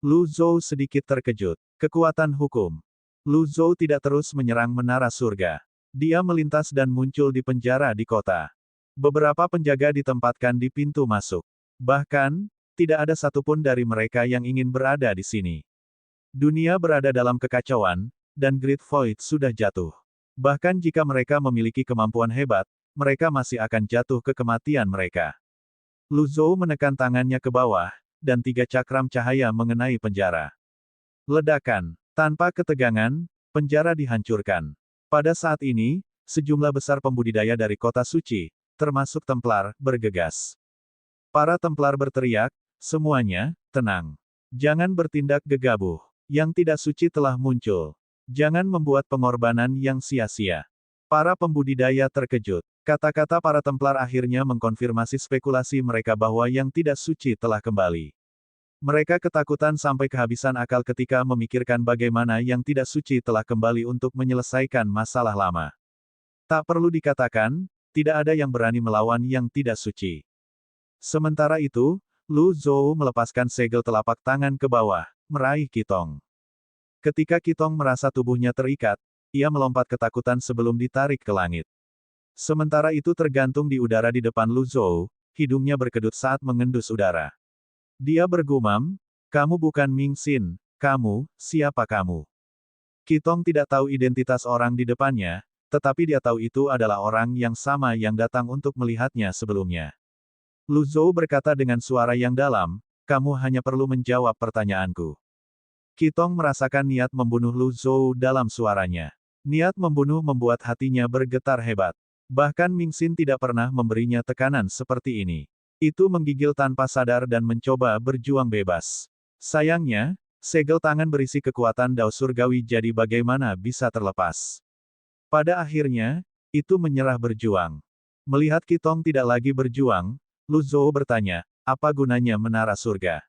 Lu Zhou sedikit terkejut. Kekuatan hukum. Lu Zhou tidak terus menyerang menara surga. Dia melintas dan muncul di penjara di kota. Beberapa penjaga ditempatkan di pintu masuk. Bahkan, tidak ada satupun dari mereka yang ingin berada di sini. Dunia berada dalam kekacauan, dan Great Void sudah jatuh. Bahkan jika mereka memiliki kemampuan hebat, mereka masih akan jatuh ke kematian mereka. Lu Zhou menekan tangannya ke bawah, dan 3 cakram cahaya mengenai penjara. Ledakan. Tanpa ketegangan, penjara dihancurkan. Pada saat ini, sejumlah besar pembudidaya dari kota suci, termasuk Templar, bergegas. Para Templar berteriak, semuanya, tenang. Jangan bertindak gegabah. Yang tidak suci telah muncul. Jangan membuat pengorbanan yang sia-sia. Para pembudidaya terkejut. Kata-kata para Templar akhirnya mengkonfirmasi spekulasi mereka bahwa yang tidak suci telah kembali. Mereka ketakutan sampai kehabisan akal ketika memikirkan bagaimana yang tidak suci telah kembali untuk menyelesaikan masalah lama. Tak perlu dikatakan, tidak ada yang berani melawan yang tidak suci. Sementara itu, Lu Zhou melepaskan segel telapak tangan ke bawah, meraih Qitong. Ketika Qitong merasa tubuhnya terikat, ia melompat ketakutan sebelum ditarik ke langit. Sementara itu tergantung di udara di depan Lu Zhou, hidungnya berkedut saat mengendus udara. Dia bergumam, kamu bukan Ming Xin, siapa kamu? Qitong tidak tahu identitas orang di depannya, tetapi dia tahu itu adalah orang yang sama yang datang untuk melihatnya sebelumnya. Lu Zhou berkata dengan suara yang dalam, kamu hanya perlu menjawab pertanyaanku. Qitong merasakan niat membunuh Lu Zhou dalam suaranya. Niat membunuh membuat hatinya bergetar hebat. Bahkan Ming Xin tidak pernah memberinya tekanan seperti ini. Itu menggigil tanpa sadar dan mencoba berjuang bebas. Sayangnya, segel tangan berisi kekuatan Dao Surgawi jadi bagaimana bisa terlepas. Pada akhirnya, itu menyerah berjuang. Melihat Qitong tidak lagi berjuang, Lu Zhou bertanya, apa gunanya menara surga?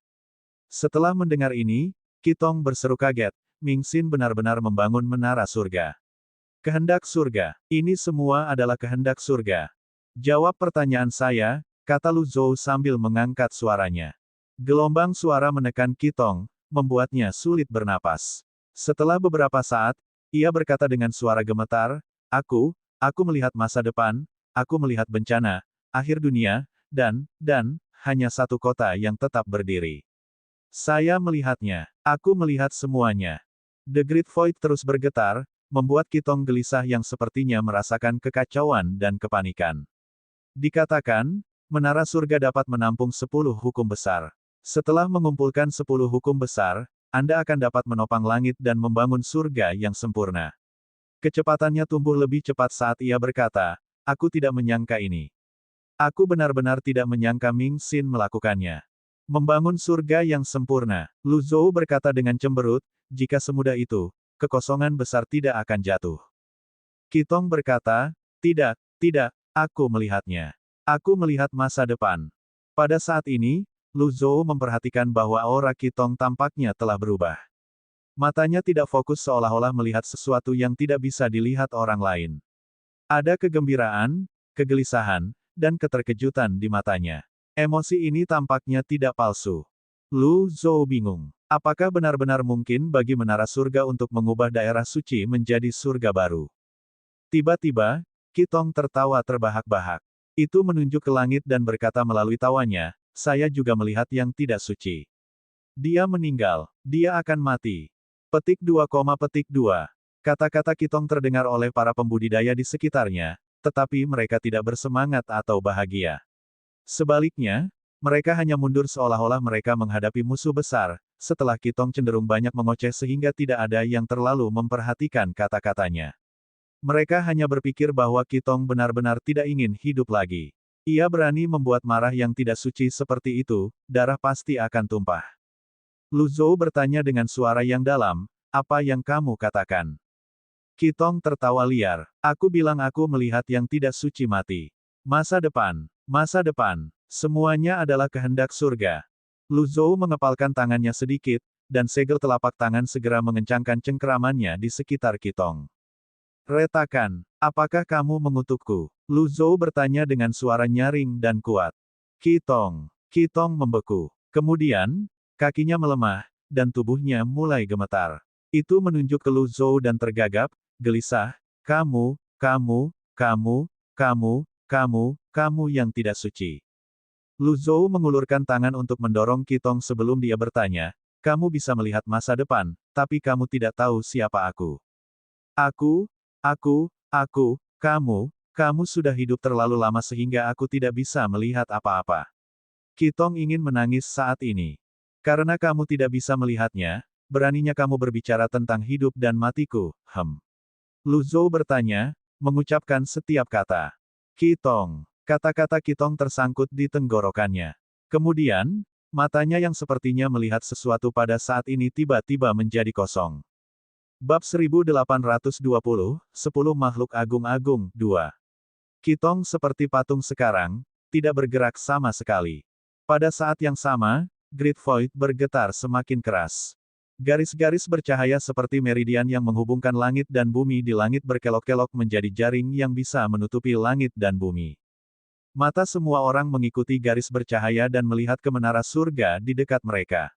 Setelah mendengar ini, Qitong berseru kaget, Ming Xin benar-benar membangun menara surga. Kehendak surga. Ini semua adalah kehendak surga. Jawab pertanyaan saya, kata Lu Zhou sambil mengangkat suaranya. Gelombang suara menekan Qitong, membuatnya sulit bernapas. Setelah beberapa saat, ia berkata dengan suara gemetar, aku melihat masa depan, aku melihat bencana, akhir dunia, dan, hanya satu kota yang tetap berdiri. Saya melihatnya. Aku melihat semuanya. The Great Void terus bergetar, membuat Qitong gelisah yang sepertinya merasakan kekacauan dan kepanikan. Dikatakan, menara surga dapat menampung 10 hukum besar. Setelah mengumpulkan 10 hukum besar, Anda akan dapat menopang langit dan membangun surga yang sempurna. Kecepatannya tumbuh lebih cepat saat ia berkata, aku tidak menyangka ini. Aku benar-benar tidak menyangka Ming Xin melakukannya. Membangun surga yang sempurna. Lu Zhou berkata dengan cemberut, jika semudah itu, kekosongan besar tidak akan jatuh. Qitong berkata, tidak, aku melihatnya. Aku melihat masa depan. Pada saat ini, Lu Zhou memperhatikan bahwa aura Qitong tampaknya telah berubah. Matanya tidak fokus seolah-olah melihat sesuatu yang tidak bisa dilihat orang lain. Ada kegembiraan, kegelisahan, dan keterkejutan di matanya. Emosi ini tampaknya tidak palsu. Lu Zhou bingung. Apakah benar-benar mungkin bagi menara surga untuk mengubah daerah suci menjadi surga baru? Tiba-tiba, Qitong tertawa terbahak-bahak. Itu menunjuk ke langit dan berkata melalui tawanya, saya juga melihat yang tidak suci. Dia meninggal. Dia akan mati. Petik 2, Kata-kata Qitong terdengar oleh para pembudidaya di sekitarnya, tetapi mereka tidak bersemangat atau bahagia. Sebaliknya, mereka hanya mundur seolah-olah mereka menghadapi musuh besar, setelah Qitong cenderung banyak mengoceh sehingga tidak ada yang terlalu memperhatikan kata-katanya. Mereka hanya berpikir bahwa Qitong benar-benar tidak ingin hidup lagi. Ia berani membuat marah yang tidak suci seperti itu, darah pasti akan tumpah. Lu Zhou bertanya dengan suara yang dalam, apa yang kamu katakan? Qitong tertawa liar. Aku bilang aku melihat yang tidak suci mati. Masa depan, semuanya adalah kehendak surga. Lu Zhou mengepalkan tangannya sedikit, dan segel telapak tangan segera mengencangkan cengkeramannya di sekitar Qitong. Retakan, apakah kamu mengutukku? Lu Zhou bertanya dengan suara nyaring dan kuat. Qitong membeku. Kemudian, kakinya melemah, dan tubuhnya mulai gemetar. Itu menunjuk ke Lu Zhou dan tergagap, gelisah, kamu yang tidak suci. Lu Zhou mengulurkan tangan untuk mendorong Qitong sebelum dia bertanya, kamu bisa melihat masa depan, tapi kamu tidak tahu siapa aku. Kamu sudah hidup terlalu lama sehingga aku tidak bisa melihat apa-apa. Qitong ingin menangis saat ini. Karena kamu tidak bisa melihatnya, beraninya kamu berbicara tentang hidup dan matiku, Lu Zhou bertanya, mengucapkan setiap kata. Qitong. Kata-kata Qitong tersangkut di tenggorokannya. Kemudian, matanya yang sepertinya melihat sesuatu pada saat ini tiba-tiba menjadi kosong. Bab 1820, 10 Makhluk Agung-Agung, 2. Qitong seperti patung sekarang, tidak bergerak sama sekali. Pada saat yang sama, Great Void bergetar semakin keras. Garis-garis bercahaya seperti meridian yang menghubungkan langit dan bumi di langit berkelok-kelok menjadi jaring yang bisa menutupi langit dan bumi. Mata semua orang mengikuti garis bercahaya dan melihat ke menara surga di dekat mereka.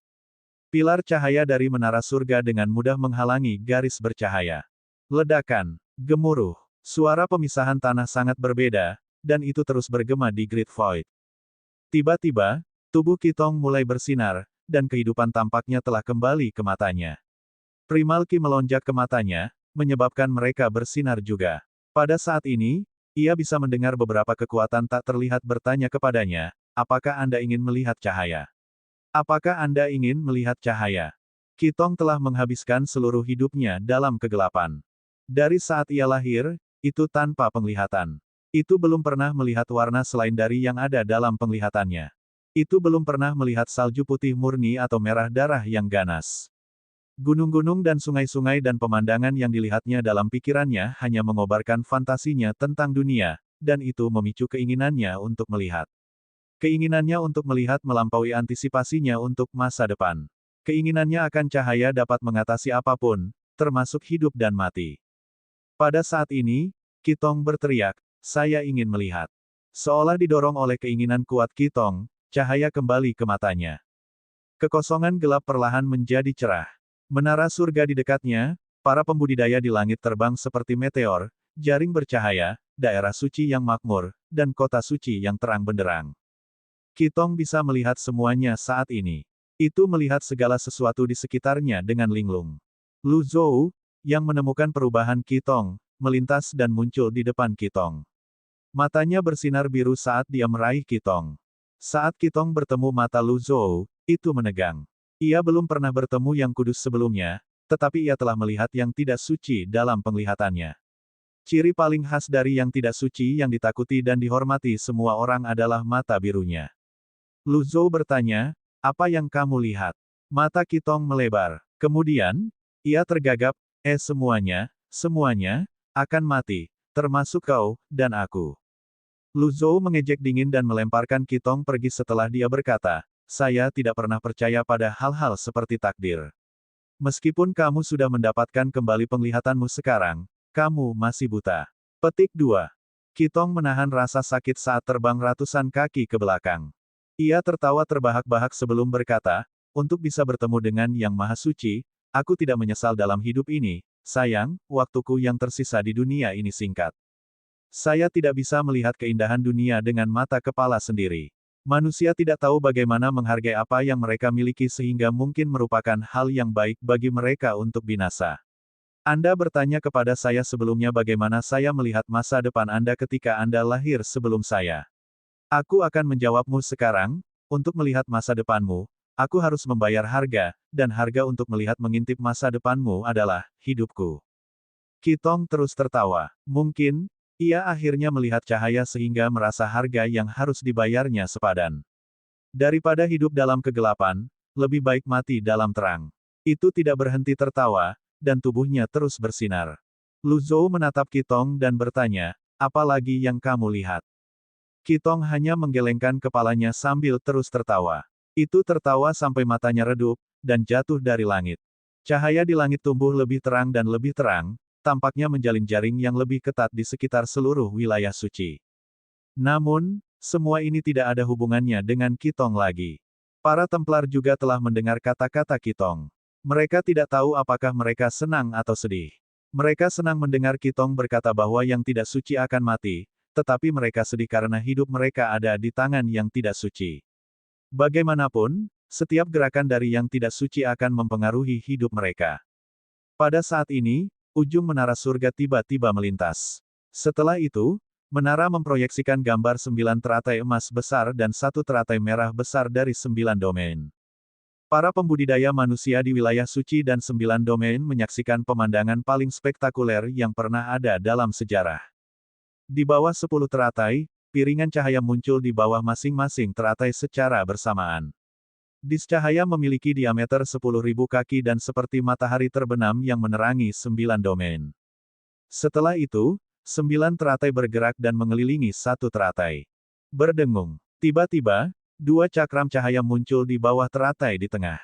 Pilar cahaya dari menara surga dengan mudah menghalangi garis bercahaya. Ledakan, gemuruh, suara pemisahan tanah sangat berbeda, dan itu terus bergema di Great Void. Tiba-tiba, tubuh Qitong mulai bersinar, dan kehidupan tampaknya telah kembali ke matanya. Primal Qi melonjak ke matanya, menyebabkan mereka bersinar juga. Pada saat ini, ia bisa mendengar beberapa kekuatan tak terlihat bertanya kepadanya, apakah Anda ingin melihat cahaya? Apakah Anda ingin melihat cahaya? Qitong telah menghabiskan seluruh hidupnya dalam kegelapan. Dari saat ia lahir, itu tanpa penglihatan. Itu belum pernah melihat warna selain dari yang ada dalam penglihatannya. Itu belum pernah melihat salju putih murni atau merah darah yang ganas. Gunung-gunung dan sungai-sungai dan pemandangan yang dilihatnya dalam pikirannya hanya mengobarkan fantasinya tentang dunia, dan itu memicu keinginannya untuk melihat. Keinginannya untuk melihat melampaui antisipasinya untuk masa depan. Keinginannya akan cahaya dapat mengatasi apapun, termasuk hidup dan mati. Pada saat ini, Qitong berteriak, saya ingin melihat. Seolah didorong oleh keinginan kuat Qitong, cahaya kembali ke matanya. Kekosongan gelap perlahan menjadi cerah. Menara surga di dekatnya, para pembudidaya di langit terbang seperti meteor, jaring bercahaya, daerah suci yang makmur, dan kota suci yang terang benderang. Qitong bisa melihat semuanya saat ini. Itu melihat segala sesuatu di sekitarnya dengan linglung. Lu Zhou, yang menemukan perubahan Qitong, melintas dan muncul di depan Qitong. Matanya bersinar biru saat dia meraih Qitong. Saat Qitong bertemu mata Lu Zhou, itu menegang. Ia belum pernah bertemu yang kudus sebelumnya, tetapi ia telah melihat yang tidak suci dalam penglihatannya. Ciri paling khas dari yang tidak suci yang ditakuti dan dihormati semua orang adalah mata birunya. Lu Zhou bertanya, apa yang kamu lihat? Mata Qitong melebar. Kemudian, ia tergagap, semuanya, akan mati, termasuk kau, dan aku. Lu Zhou mengejek dingin dan melemparkan Qitong pergi setelah dia berkata, saya tidak pernah percaya pada hal-hal seperti takdir. Meskipun kamu sudah mendapatkan kembali penglihatanmu sekarang, kamu masih buta. Petik 2. Qitong menahan rasa sakit saat terbang ratusan kaki ke belakang. Ia tertawa terbahak-bahak sebelum berkata, untuk bisa bertemu dengan Yang Maha Suci, aku tidak menyesal dalam hidup ini, sayang, waktuku yang tersisa di dunia ini singkat. Saya tidak bisa melihat keindahan dunia dengan mata kepala sendiri. Manusia tidak tahu bagaimana menghargai apa yang mereka miliki sehingga mungkin merupakan hal yang baik bagi mereka untuk binasa. Anda bertanya kepada saya sebelumnya bagaimana saya melihat masa depan Anda ketika Anda lahir sebelum saya. Aku akan menjawabmu sekarang, untuk melihat masa depanmu, aku harus membayar harga, dan harga untuk melihat mengintip masa depanmu adalah hidupku. Qitong terus tertawa. Mungkin, ia akhirnya melihat cahaya sehingga merasa harga yang harus dibayarnya sepadan. Daripada hidup dalam kegelapan, lebih baik mati dalam terang. Itu tidak berhenti tertawa, dan tubuhnya terus bersinar. Lu Zhou menatap Qitong dan bertanya, apa lagi yang kamu lihat? Qitong hanya menggelengkan kepalanya sambil terus tertawa. Itu tertawa sampai matanya redup, dan jatuh dari langit. Cahaya di langit tumbuh lebih terang dan lebih terang, tampaknya menjalin jaring yang lebih ketat di sekitar seluruh wilayah suci. Namun, semua ini tidak ada hubungannya dengan Qitong lagi. Para Templar juga telah mendengar kata-kata Qitong. Mereka tidak tahu apakah mereka senang atau sedih. Mereka senang mendengar Qitong berkata bahwa yang tidak suci akan mati, tetapi mereka sedih karena hidup mereka ada di tangan yang tidak suci. Bagaimanapun, setiap gerakan dari yang tidak suci akan mempengaruhi hidup mereka. Pada saat ini, ujung menara surga tiba-tiba melintas. Setelah itu, menara memproyeksikan gambar 9 teratai emas besar dan 1 teratai merah besar dari 9 domain. Para pembudidaya manusia di wilayah suci dan 9 domain menyaksikan pemandangan paling spektakuler yang pernah ada dalam sejarah. Di bawah 10 teratai, piringan cahaya muncul di bawah masing-masing teratai secara bersamaan. Dis cahaya memiliki diameter 10.000 kaki dan seperti matahari terbenam yang menerangi 9 domain. Setelah itu, 9 teratai bergerak dan mengelilingi 1 teratai. Berdengung. Tiba-tiba, 2 cakram cahaya muncul di bawah teratai di tengah.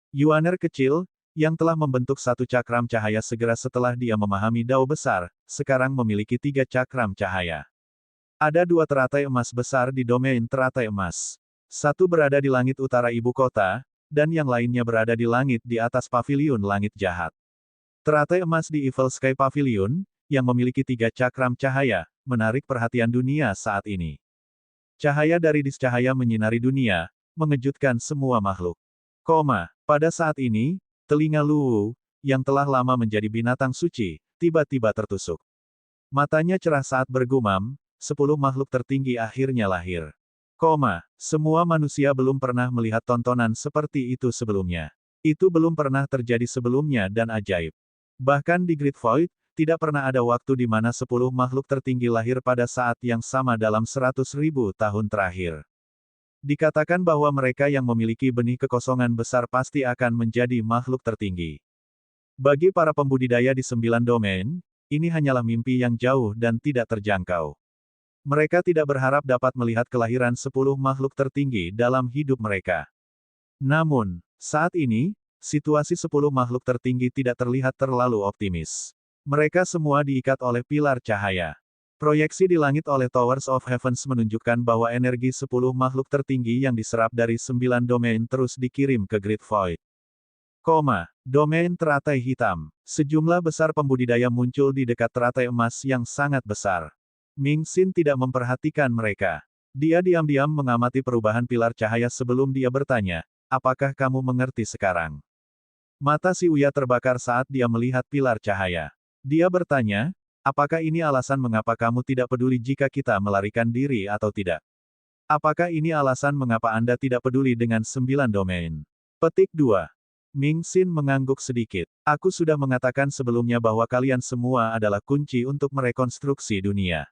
Yuaner kecil, yang telah membentuk 1 cakram cahaya segera setelah dia memahami dao besar, sekarang memiliki 3 cakram cahaya. Ada 2 teratai emas besar di domain teratai emas. 1 berada di langit utara ibu kota, dan yang lainnya berada di langit di atas paviliun langit jahat. Teratai emas di Evil Sky Pavilion, yang memiliki 3 cakram cahaya, menarik perhatian dunia saat ini. Cahaya dari dis cahaya menyinari dunia, mengejutkan semua makhluk. Pada saat ini, telinga Luwu, yang telah lama menjadi binatang suci, tiba-tiba tertusuk. Matanya cerah saat bergumam, 10 makhluk tertinggi akhirnya lahir. Semua manusia belum pernah melihat tontonan seperti itu sebelumnya. Itu belum pernah terjadi sebelumnya dan ajaib. Bahkan di Great Void, tidak pernah ada waktu di mana 10 makhluk tertinggi lahir pada saat yang sama dalam 100.000 tahun terakhir. Dikatakan bahwa mereka yang memiliki benih kekosongan besar pasti akan menjadi makhluk tertinggi. Bagi para pembudidaya di 9 domain, ini hanyalah mimpi yang jauh dan tidak terjangkau. Mereka tidak berharap dapat melihat kelahiran 10 makhluk tertinggi dalam hidup mereka. Namun, saat ini, situasi 10 makhluk tertinggi tidak terlihat terlalu optimis. Mereka semua diikat oleh pilar cahaya. Proyeksi di langit oleh Towers of Heavens menunjukkan bahwa energi 10 makhluk tertinggi yang diserap dari 9 domain terus dikirim ke Great Void. Domain teratai hitam. Sejumlah besar pembudidaya muncul di dekat teratai emas yang sangat besar. Ming Xin tidak memperhatikan mereka. Dia diam-diam mengamati perubahan pilar cahaya sebelum dia bertanya, apakah kamu mengerti sekarang? Mata si Uya terbakar saat dia melihat pilar cahaya. Dia bertanya, apakah ini alasan mengapa kamu tidak peduli jika kita melarikan diri atau tidak? Apakah ini alasan mengapa Anda tidak peduli dengan 9 domain? Petik 2. Ming Xin mengangguk sedikit. Aku sudah mengatakan sebelumnya bahwa kalian semua adalah kunci untuk merekonstruksi dunia.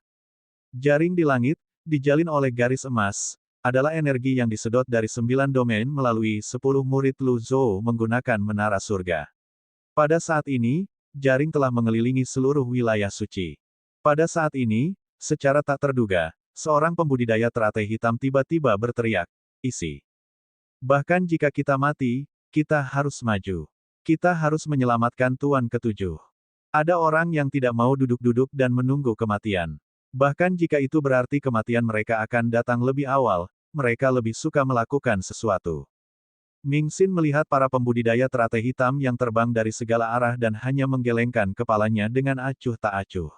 Jaring di langit, dijalin oleh garis emas, adalah energi yang disedot dari 9 domain melalui 10 murid Lu Zhou menggunakan menara surga. Pada saat ini, jaring telah mengelilingi seluruh wilayah suci. Pada saat ini, secara tak terduga, seorang pembudidaya teratai hitam tiba-tiba berteriak, isi. Bahkan jika kita mati, kita harus maju. Kita harus menyelamatkan Tuan Ketujuh. Ada orang yang tidak mau duduk-duduk dan menunggu kematian. Bahkan jika itu berarti kematian mereka akan datang lebih awal, mereka lebih suka melakukan sesuatu. Ming Xin melihat para pembudidaya teratai hitam yang terbang dari segala arah dan hanya menggelengkan kepalanya dengan acuh tak acuh.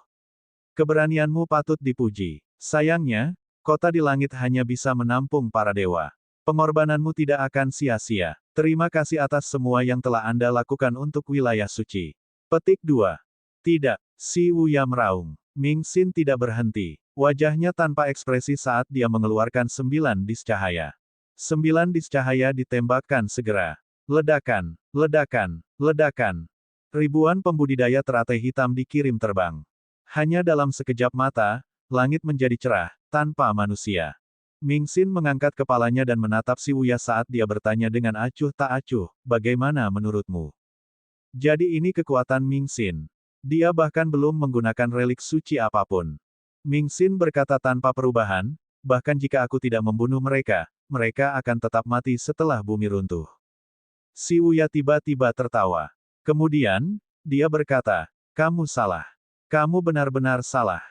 Keberanianmu patut dipuji. Sayangnya, kota di langit hanya bisa menampung para dewa. Pengorbananmu tidak akan sia-sia. Terima kasih atas semua yang telah Anda lakukan untuk wilayah suci. Petik 2. Tidak, si Wuya meraung. Ming Xin tidak berhenti. Wajahnya tanpa ekspresi saat dia mengeluarkan 9 dis cahaya. 9 dis cahaya ditembakkan segera. Ledakan, ledakan, ledakan. Ribuan pembudidaya teratai hitam dikirim terbang. Hanya dalam sekejap mata, langit menjadi cerah, tanpa manusia. Ming Xin mengangkat kepalanya dan menatap si Wuya saat dia bertanya dengan acuh tak acuh, bagaimana menurutmu? Jadi ini kekuatan Ming Xin. Dia bahkan belum menggunakan relik suci apapun. Ming Xin berkata tanpa perubahan, bahkan jika aku tidak membunuh mereka, mereka akan tetap mati setelah bumi runtuh. Si Wuya tiba-tiba tertawa. Kemudian, dia berkata, kamu salah. Kamu benar-benar salah.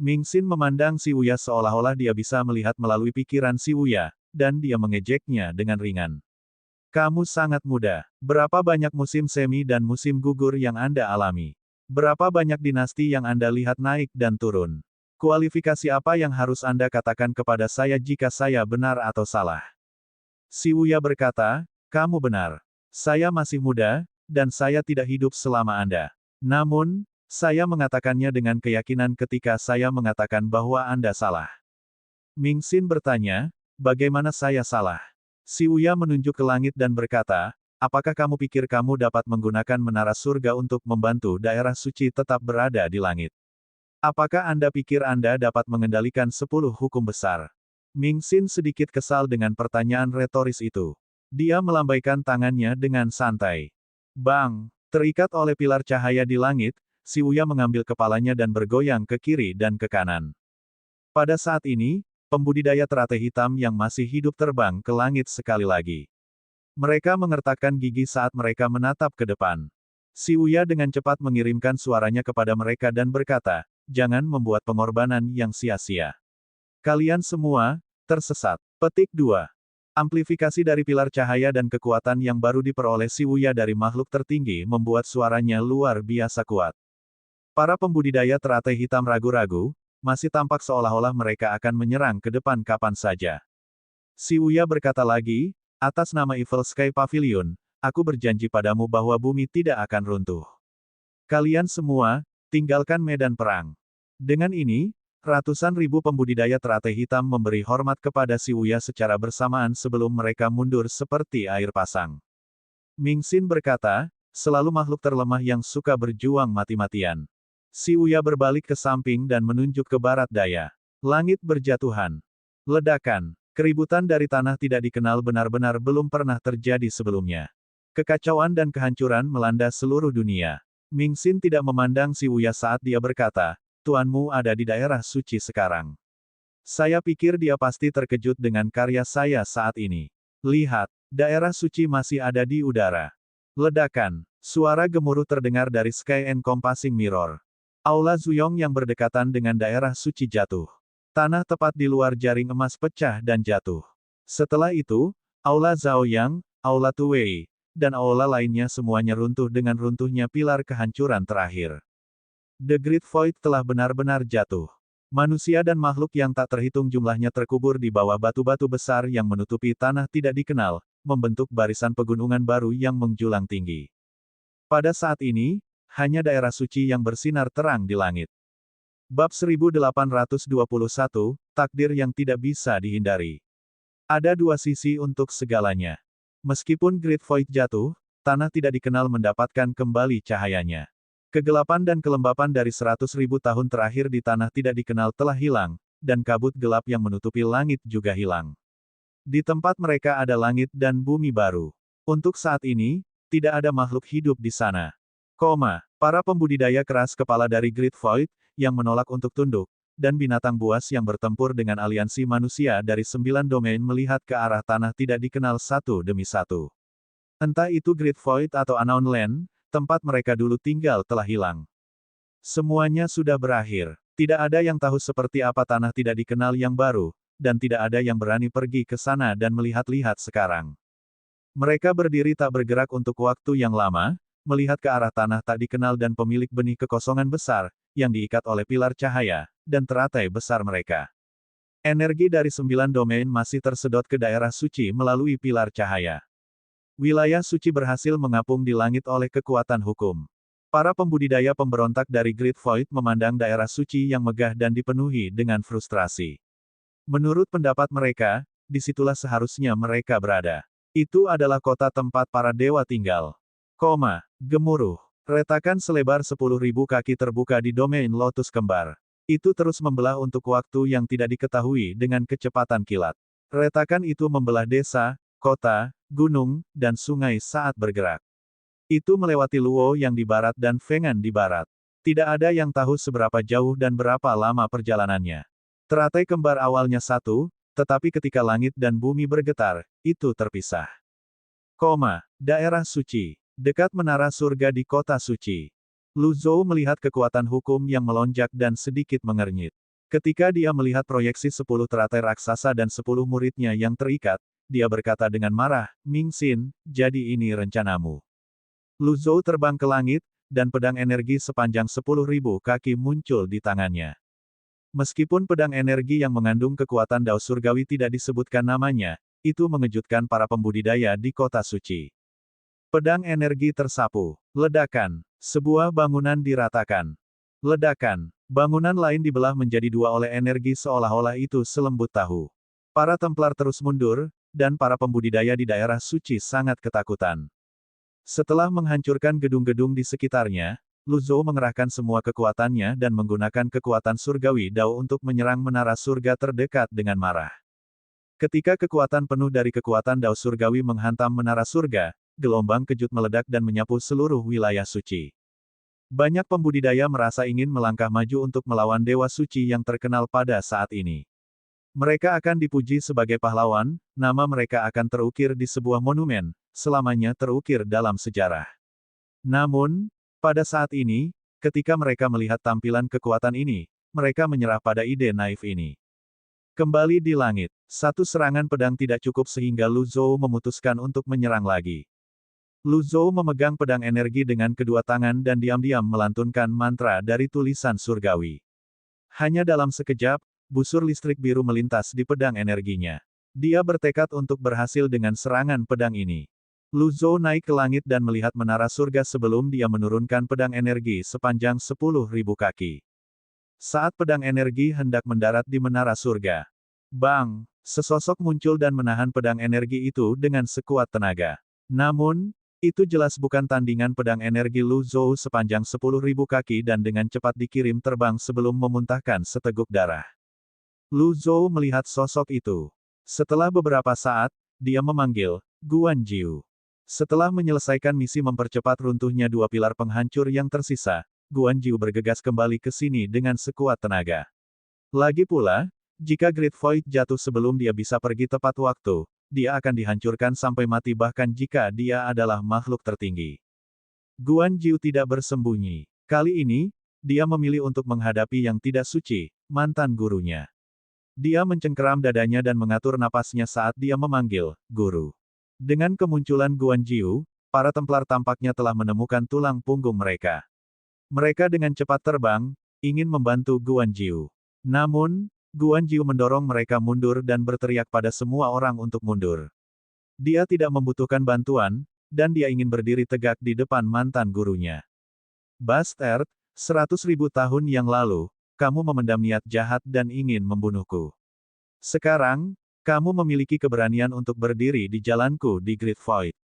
Ming Xin memandang si Wuya seolah-olah dia bisa melihat melalui pikiran si Wuya, dan dia mengejeknya dengan ringan. Kamu sangat muda. Berapa banyak musim semi dan musim gugur yang Anda alami? Berapa banyak dinasti yang Anda lihat naik dan turun? Kualifikasi apa yang harus Anda katakan kepada saya jika saya benar atau salah? Si Wuya berkata, kamu benar. Saya masih muda, dan saya tidak hidup selama Anda. Namun, saya mengatakannya dengan keyakinan ketika saya mengatakan bahwa Anda salah. Ming Xin bertanya, bagaimana saya salah? Si Wuya menunjuk ke langit dan berkata, apakah kamu pikir kamu dapat menggunakan menara surga untuk membantu daerah suci tetap berada di langit? Apakah Anda pikir Anda dapat mengendalikan 10 hukum besar? Ming Xin sedikit kesal dengan pertanyaan retoris itu. Dia melambaikan tangannya dengan santai. Bang! Terikat oleh pilar cahaya di langit, si Wuya mengambil kepalanya dan bergoyang ke kiri dan ke kanan. Pada saat ini, pembudidaya teratai hitam yang masih hidup terbang ke langit sekali lagi. Mereka mengertakkan gigi saat mereka menatap ke depan. Si Wuya dengan cepat mengirimkan suaranya kepada mereka dan berkata, jangan membuat pengorbanan yang sia-sia. Kalian semua, tersesat. Petik 2. Amplifikasi dari pilar cahaya dan kekuatan yang baru diperoleh si Wuya dari makhluk tertinggi membuat suaranya luar biasa kuat. Para pembudidaya teratai hitam ragu-ragu, masih tampak seolah-olah mereka akan menyerang ke depan kapan saja. Si Wuya berkata lagi, atas nama Evil Sky Pavilion, aku berjanji padamu bahwa bumi tidak akan runtuh. Kalian semua, tinggalkan medan perang. Dengan ini, ratusan ribu pembudidaya teratai hitam memberi hormat kepada si Wuya secara bersamaan sebelum mereka mundur seperti air pasang. Ming Xin berkata, selalu makhluk terlemah yang suka berjuang mati-matian. Si Wuya berbalik ke samping dan menunjuk ke barat daya. Langit berjatuhan. Ledakan. Keributan dari tanah tidak dikenal benar-benar belum pernah terjadi sebelumnya. Kekacauan dan kehancuran melanda seluruh dunia. Ming Xin tidak memandang si Wuya saat dia berkata, Tuanmu ada di daerah suci sekarang. Saya pikir dia pasti terkejut dengan karya saya saat ini. Lihat, daerah suci masih ada di udara. Ledakan. Suara gemuruh terdengar dari Sky Encompassing Mirror. Aula Zuyong yang berdekatan dengan daerah suci jatuh. Tanah tepat di luar jaring emas pecah dan jatuh. Setelah itu, Aula Zhaoyang, Aula Tuwei, dan aula lainnya semuanya runtuh dengan runtuhnya pilar kehancuran terakhir. The Great Void telah benar-benar jatuh. Manusia dan makhluk yang tak terhitung jumlahnya terkubur di bawah batu-batu besar yang menutupi tanah tidak dikenal, membentuk barisan pegunungan baru yang menjulang tinggi. Pada saat ini, hanya daerah suci yang bersinar terang di langit. Bab 1821, Takdir yang tidak bisa dihindari. Ada dua sisi untuk segalanya. Meskipun Great Void jatuh, tanah tidak dikenal mendapatkan kembali cahayanya. Kegelapan dan kelembapan dari 100.000 tahun terakhir di tanah tidak dikenal telah hilang, dan kabut gelap yang menutupi langit juga hilang. Di tempat mereka ada langit dan bumi baru. Untuk saat ini, tidak ada makhluk hidup di sana. Para pembudidaya keras kepala dari Great Void, yang menolak untuk tunduk, dan binatang buas yang bertempur dengan aliansi manusia dari 9 domain melihat ke arah tanah tidak dikenal satu demi satu. Entah itu Great Void atau Unknown Land, tempat mereka dulu tinggal telah hilang. Semuanya sudah berakhir. Tidak ada yang tahu seperti apa tanah tidak dikenal yang baru, dan tidak ada yang berani pergi ke sana dan melihat-lihat sekarang. Mereka berdiri tak bergerak untuk waktu yang lama, melihat ke arah tanah tak dikenal dan pemilik benih kekosongan besar, yang diikat oleh pilar cahaya, dan teratai besar mereka. Energi dari 9 domain masih tersedot ke daerah suci melalui pilar cahaya. Wilayah suci berhasil mengapung di langit oleh kekuatan hukum. Para pembudidaya pemberontak dari Great Void memandang daerah suci yang megah dan dipenuhi dengan frustrasi. Menurut pendapat mereka, disitulah seharusnya mereka berada. Itu adalah kota tempat para dewa tinggal. Gemuruh. Retakan selebar 10.000 kaki terbuka di domain Lotus Kembar. Itu terus membelah untuk waktu yang tidak diketahui dengan kecepatan kilat. Retakan itu membelah desa, kota, gunung, dan sungai saat bergerak. Itu melewati Luo yang di barat dan Fengan di barat. Tidak ada yang tahu seberapa jauh dan berapa lama perjalanannya. Teratai kembar awalnya satu, tetapi ketika langit dan bumi bergetar, itu terpisah. Daerah suci. Dekat menara surga di kota suci. Lu Zhou melihat kekuatan hukum yang melonjak dan sedikit mengernyit. Ketika dia melihat proyeksi 10 teratai raksasa dan 10 muridnya yang terikat, dia berkata dengan marah, Ming Xin, jadi ini rencanamu. Lu Zhou terbang ke langit, dan pedang energi sepanjang 10.000 kaki muncul di tangannya. Meskipun pedang energi yang mengandung kekuatan Dao Surgawi tidak disebutkan namanya, itu mengejutkan para pembudidaya di kota suci. Pedang energi tersapu. Ledakan. Sebuah bangunan diratakan. Ledakan. Bangunan lain dibelah menjadi dua oleh energi seolah-olah itu selembut tahu. Para Templar terus mundur, dan para pembudidaya di daerah suci sangat ketakutan. Setelah menghancurkan gedung-gedung di sekitarnya, Lu Zhou mengerahkan semua kekuatannya dan menggunakan kekuatan surgawi Dao untuk menyerang menara surga terdekat dengan marah. Ketika kekuatan penuh dari kekuatan Dao surgawi menghantam menara surga, gelombang kejut meledak dan menyapu seluruh wilayah suci. Banyak pembudidaya merasa ingin melangkah maju untuk melawan dewa suci yang terkenal pada saat ini. Mereka akan dipuji sebagai pahlawan, nama mereka akan terukir di sebuah monumen, selamanya terukir dalam sejarah. Namun, pada saat ini, ketika mereka melihat tampilan kekuatan ini, mereka menyerah pada ide naif ini. Kembali di langit, satu serangan pedang tidak cukup sehingga Lu Zhou memutuskan untuk menyerang lagi. Lu Zhou memegang pedang energi dengan kedua tangan dan diam-diam melantunkan mantra dari tulisan surgawi. Hanya dalam sekejap, busur listrik biru melintas di pedang energinya. Dia bertekad untuk berhasil dengan serangan pedang ini. Lu Zhou naik ke langit dan melihat menara surga sebelum dia menurunkan pedang energi sepanjang 10.000 kaki. Saat pedang energi hendak mendarat di menara surga. Bang! Sesosok muncul dan menahan pedang energi itu dengan sekuat tenaga. Namun, itu jelas bukan tandingan pedang energi Lu Zhou sepanjang 10.000 kaki dan dengan cepat dikirim terbang sebelum memuntahkan seteguk darah. Lu Zhou melihat sosok itu. Setelah beberapa saat, dia memanggil, Guan Jiu. Setelah menyelesaikan misi mempercepat runtuhnya dua pilar penghancur yang tersisa, Guan Jiu bergegas kembali ke sini dengan sekuat tenaga. Lagi pula, jika Great Void jatuh sebelum dia bisa pergi tepat waktu, dia akan dihancurkan sampai mati bahkan jika dia adalah makhluk tertinggi. Guan Jiu tidak bersembunyi. Kali ini, dia memilih untuk menghadapi yang tidak suci, mantan gurunya. Dia mencengkeram dadanya dan mengatur napasnya saat dia memanggil, "Guru." Dengan kemunculan Guan Jiu, para Templar tampaknya telah menemukan tulang punggung mereka. Mereka dengan cepat terbang, ingin membantu Guan Jiu. Namun, Guan Jiu mendorong mereka mundur dan berteriak pada semua orang untuk mundur. Dia tidak membutuhkan bantuan, dan dia ingin berdiri tegak di depan mantan gurunya. "Bastard, 100.000 tahun yang lalu, kamu memendam niat jahat dan ingin membunuhku. Sekarang, kamu memiliki keberanian untuk berdiri di jalanku di Great Void,"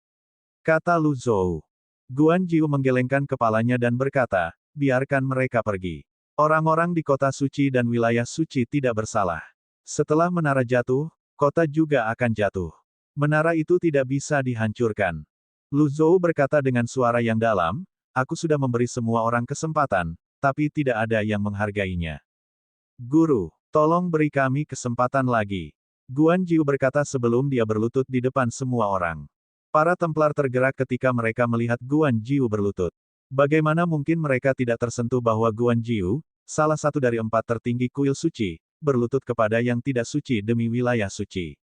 kata Lu Zhou. Guan Jiu menggelengkan kepalanya dan berkata, "Biarkan mereka pergi. Orang-orang di kota suci dan wilayah suci tidak bersalah. Setelah menara jatuh, kota juga akan jatuh. Menara itu tidak bisa dihancurkan." Lu Zhou berkata dengan suara yang dalam, "Aku sudah memberi semua orang kesempatan, tapi tidak ada yang menghargainya. Guru, tolong beri kami kesempatan lagi." Guan Jiu berkata sebelum dia berlutut di depan semua orang. Para Templar tergerak ketika mereka melihat Guan Jiu berlutut. Bagaimana mungkin mereka tidak tersentuh bahwa Guan Jiu, salah satu dari 4 tertinggi kuil suci, berlutut kepada yang tidak suci demi wilayah suci.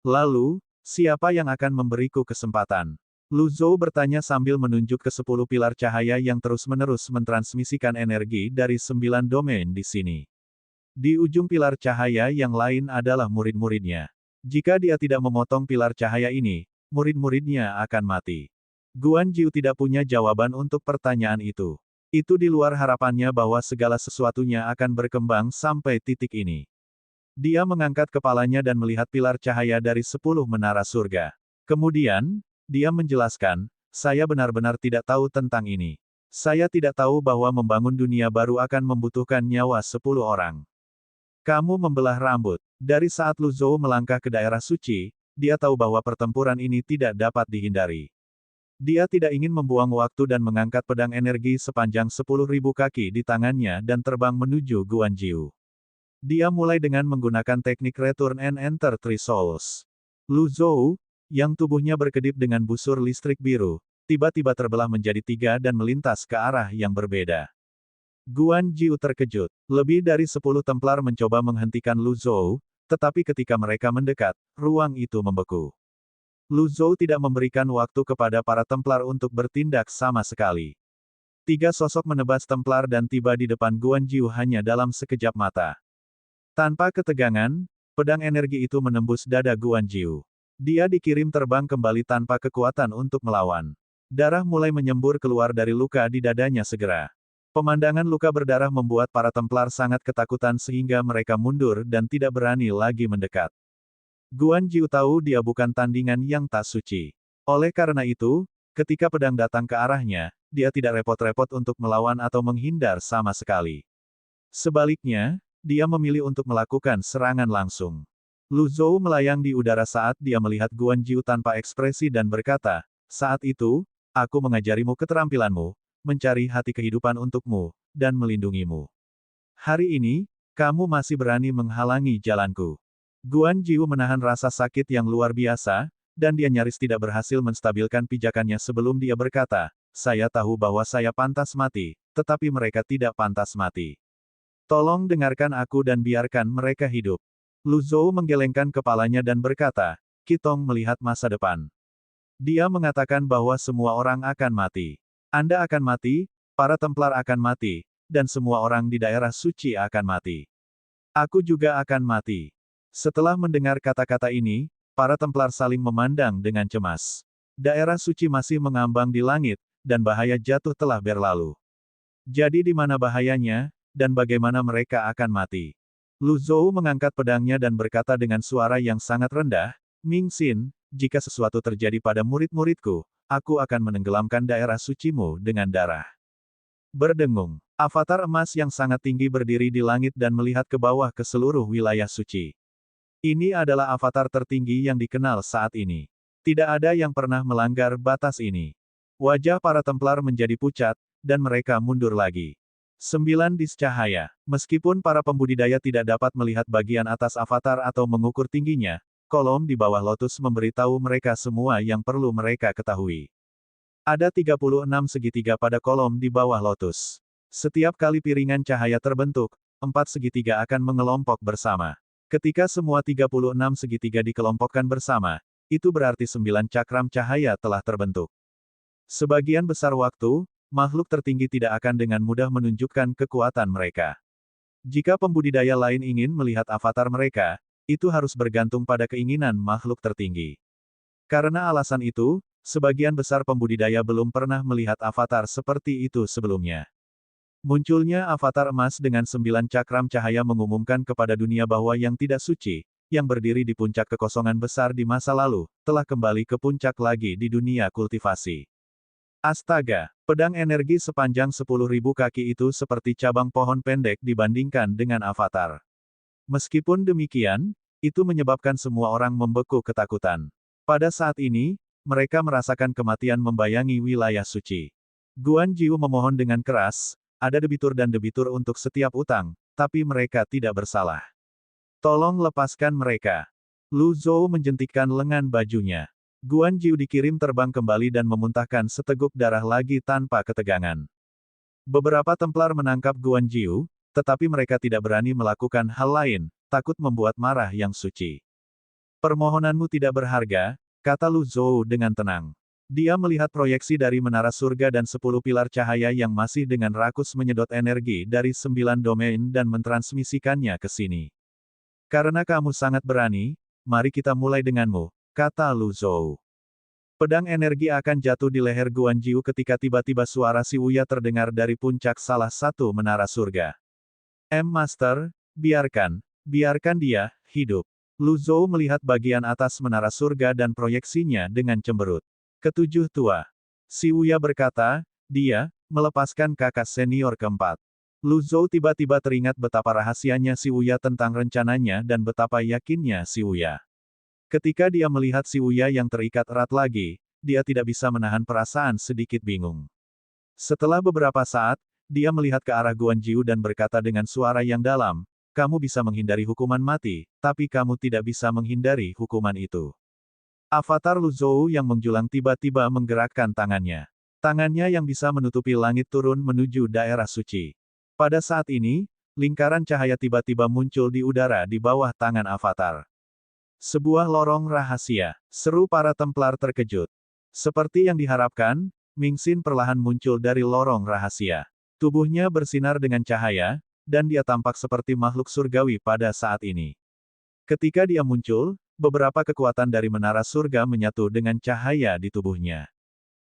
"Lalu, siapa yang akan memberiku kesempatan?" Lu Zhou bertanya sambil menunjuk ke 10 pilar cahaya yang terus-menerus mentransmisikan energi dari 9 domain di sini. Di ujung pilar cahaya yang lain adalah murid-muridnya. Jika dia tidak memotong pilar cahaya ini, murid-muridnya akan mati. Guan Jiu tidak punya jawaban untuk pertanyaan itu. Itu di luar harapannya bahwa segala sesuatunya akan berkembang sampai titik ini. Dia mengangkat kepalanya dan melihat pilar cahaya dari 10 menara surga. Kemudian, dia menjelaskan, "Saya benar-benar tidak tahu tentang ini. Saya tidak tahu bahwa membangun dunia baru akan membutuhkan nyawa 10 orang." Kamu membelah rambut. Dari saat Lu Zhou melangkah ke daerah suci, dia tahu bahwa pertempuran ini tidak dapat dihindari. Dia tidak ingin membuang waktu dan mengangkat pedang energi sepanjang 10.000 kaki di tangannya dan terbang menuju Guan Jiu. Dia mulai dengan menggunakan teknik Return and Enter Three Souls. Lu Zhou, yang tubuhnya berkedip dengan busur listrik biru, tiba-tiba terbelah menjadi 3 dan melintas ke arah yang berbeda. Guan Jiu terkejut. Lebih dari 10 Templar mencoba menghentikan Lu Zhou, tetapi ketika mereka mendekat, ruang itu membeku. Lu Zhou tidak memberikan waktu kepada para Templar untuk bertindak sama sekali. 3 sosok menebas Templar dan tiba di depan Guan Jiu hanya dalam sekejap mata. Tanpa ketegangan, pedang energi itu menembus dada Guan Jiu. Dia dikirim terbang kembali tanpa kekuatan untuk melawan. Darah mulai menyembur keluar dari luka di dadanya segera. Pemandangan luka berdarah membuat para Templar sangat ketakutan sehingga mereka mundur dan tidak berani lagi mendekat. Guan Jiu tahu dia bukan tandingan yang tak suci. Oleh karena itu, ketika pedang datang ke arahnya, dia tidak repot-repot untuk melawan atau menghindar sama sekali. Sebaliknya, dia memilih untuk melakukan serangan langsung. Lu Zhou melayang di udara saat dia melihat Guan Jiu tanpa ekspresi dan berkata, "Saat itu, aku mengajarimu keterampilanmu, mencari hati kehidupan untukmu, dan melindungimu. Hari ini, kamu masih berani menghalangi jalanku." Guan Jiu menahan rasa sakit yang luar biasa, dan dia nyaris tidak berhasil menstabilkan pijakannya sebelum dia berkata, "Saya tahu bahwa saya pantas mati, tetapi mereka tidak pantas mati. Tolong dengarkan aku dan biarkan mereka hidup." Lu Zhou menggelengkan kepalanya dan berkata, "Qitong melihat masa depan. Dia mengatakan bahwa semua orang akan mati. Anda akan mati, para Templar akan mati, dan semua orang di daerah suci akan mati. Aku juga akan mati." Setelah mendengar kata-kata ini, para Templar saling memandang dengan cemas. Daerah suci masih mengambang di langit, dan bahaya jatuh telah berlalu. Jadi di mana bahayanya, dan bagaimana mereka akan mati? Lu Zhou mengangkat pedangnya dan berkata dengan suara yang sangat rendah, "Ming Xin, jika sesuatu terjadi pada murid-muridku, aku akan menenggelamkan daerah sucimu dengan darah." Berdengung, avatar emas yang sangat tinggi berdiri di langit dan melihat ke bawah ke seluruh wilayah suci. Ini adalah avatar tertinggi yang dikenal saat ini. Tidak ada yang pernah melanggar batas ini. Wajah para Templar menjadi pucat, dan mereka mundur lagi. 9 dis cahaya. Meskipun para pembudidaya tidak dapat melihat bagian atas avatar atau mengukur tingginya, kolom di bawah lotus memberitahu mereka semua yang perlu mereka ketahui. Ada 36 segitiga pada kolom di bawah lotus. Setiap kali piringan cahaya terbentuk, 4 segitiga akan mengelompok bersama. Ketika semua 36 segitiga dikelompokkan bersama, itu berarti 9 cakram cahaya telah terbentuk. Sebagian besar waktu, makhluk tertinggi tidak akan dengan mudah menunjukkan kekuatan mereka. Jika pembudidaya lain ingin melihat avatar mereka, itu harus bergantung pada keinginan makhluk tertinggi. Karena alasan itu, sebagian besar pembudidaya belum pernah melihat avatar seperti itu sebelumnya. Munculnya avatar emas dengan 9 cakram cahaya mengumumkan kepada dunia bahwa yang tidak suci, yang berdiri di puncak kekosongan besar di masa lalu, telah kembali ke puncak lagi di dunia kultivasi. Astaga, pedang energi sepanjang 10.000 kaki itu seperti cabang pohon pendek dibandingkan dengan avatar. Meskipun demikian, itu menyebabkan semua orang membeku ketakutan. Pada saat ini, mereka merasakan kematian membayangi wilayah suci. Guan Jiu memohon dengan keras, ada debitur dan debitur untuk setiap utang, tapi mereka tidak bersalah. Tolong lepaskan mereka. Lu Zhou menjentikkan lengan bajunya. Guan Jiu dikirim terbang kembali dan memuntahkan seteguk darah lagi tanpa ketegangan. Beberapa Templar menangkap Guan Jiu, tetapi mereka tidak berani melakukan hal lain, takut membuat marah yang suci. Permohonanmu tidak berharga, kata Lu Zhou dengan tenang. Dia melihat proyeksi dari menara surga dan 10 pilar cahaya yang masih dengan rakus menyedot energi dari 9 domain dan mentransmisikannya ke sini. Karena kamu sangat berani, mari kita mulai denganmu, kata Lu Zhou. Pedang energi akan jatuh di leher Guan Jiu ketika tiba-tiba suara Si Wuya terdengar dari puncak salah satu menara surga. Master, biarkan dia, hidup. Lu Zhou melihat bagian atas menara surga dan proyeksinya dengan cemberut. Ketujuh tua. Si Wuya berkata, dia, melepaskan kakak senior keempat. Lu Zhou tiba-tiba teringat betapa rahasianya Si Wuya tentang rencananya dan betapa yakinnya Si Wuya. Ketika dia melihat Si Wuya yang terikat erat lagi, dia tidak bisa menahan perasaan sedikit bingung. Setelah beberapa saat, dia melihat ke arah Guan Jiu dan berkata dengan suara yang dalam, kamu bisa menghindari hukuman mati, tapi kamu tidak bisa menghindari hukuman itu. Avatar Lu Zhou yang menjulang tiba-tiba menggerakkan tangannya. Tangannya yang bisa menutupi langit turun menuju daerah suci. Pada saat ini, lingkaran cahaya tiba-tiba muncul di udara di bawah tangan avatar. Sebuah lorong rahasia, seru para Templar terkejut. Seperti yang diharapkan, Ming Xin perlahan muncul dari lorong rahasia. Tubuhnya bersinar dengan cahaya, dan dia tampak seperti makhluk surgawi pada saat ini. Ketika dia muncul, beberapa kekuatan dari menara surga menyatu dengan cahaya di tubuhnya.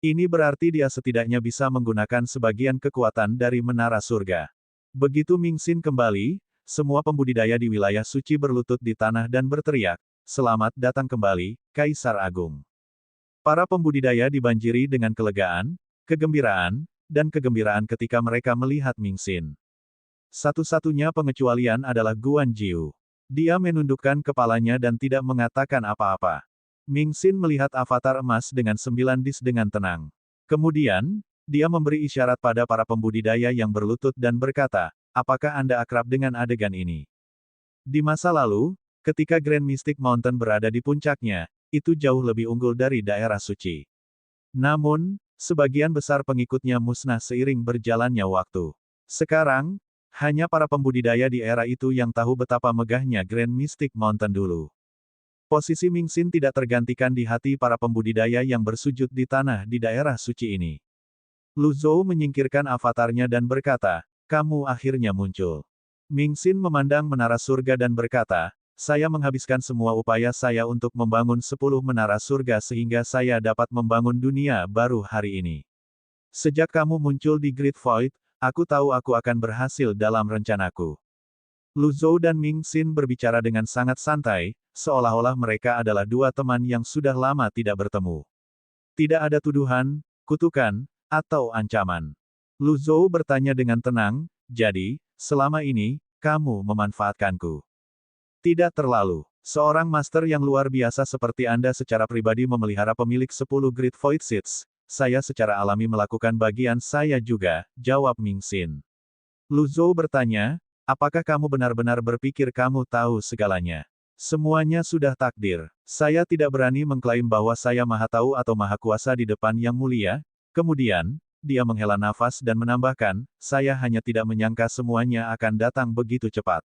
Ini berarti dia setidaknya bisa menggunakan sebagian kekuatan dari menara surga. Begitu Ming Xin kembali, semua pembudidaya di wilayah suci berlutut di tanah dan berteriak, selamat datang kembali, Kaisar Agung. Para pembudidaya dibanjiri dengan kelegaan, kegembiraan, dan kegembiraan ketika mereka melihat Ming Xin. Satu-satunya pengecualian adalah Guan Jiu. Dia menundukkan kepalanya dan tidak mengatakan apa-apa. Ming Xin melihat avatar emas dengan 9 dis dengan tenang. Kemudian, dia memberi isyarat pada para pembudidaya yang berlutut dan berkata, apakah Anda akrab dengan adegan ini? Di masa lalu, ketika Grand Mystic Mountain berada di puncaknya, itu jauh lebih unggul dari daerah suci. Namun, sebagian besar pengikutnya musnah seiring berjalannya waktu. Sekarang, hanya para pembudidaya di era itu yang tahu betapa megahnya Grand Mystic Mountain dulu. Posisi Ming Xin tidak tergantikan di hati para pembudidaya yang bersujud di tanah di daerah suci ini. Lu Zhou menyingkirkan avatarnya dan berkata, kamu akhirnya muncul. Ming Xin memandang menara surga dan berkata, saya menghabiskan semua upaya saya untuk membangun 10 menara surga sehingga saya dapat membangun dunia baru hari ini. Sejak kamu muncul di Great Void, aku tahu aku akan berhasil dalam rencanaku. Lu Zhou dan Ming Xin berbicara dengan sangat santai, seolah-olah mereka adalah dua teman yang sudah lama tidak bertemu. Tidak ada tuduhan, kutukan, atau ancaman. Lu Zhou bertanya dengan tenang, jadi, selama ini, kamu memanfaatkanku. Tidak terlalu. Seorang master yang luar biasa seperti Anda secara pribadi memelihara pemilik 10 Great Void Seeds. Saya secara alami melakukan bagian saya juga, jawab Ming Xin. Lu Zhou bertanya, apakah kamu benar-benar berpikir kamu tahu segalanya? Semuanya sudah takdir. Saya tidak berani mengklaim bahwa saya maha tahu atau maha kuasa di depan yang mulia. Kemudian, dia menghela nafas dan menambahkan, saya hanya tidak menyangka semuanya akan datang begitu cepat.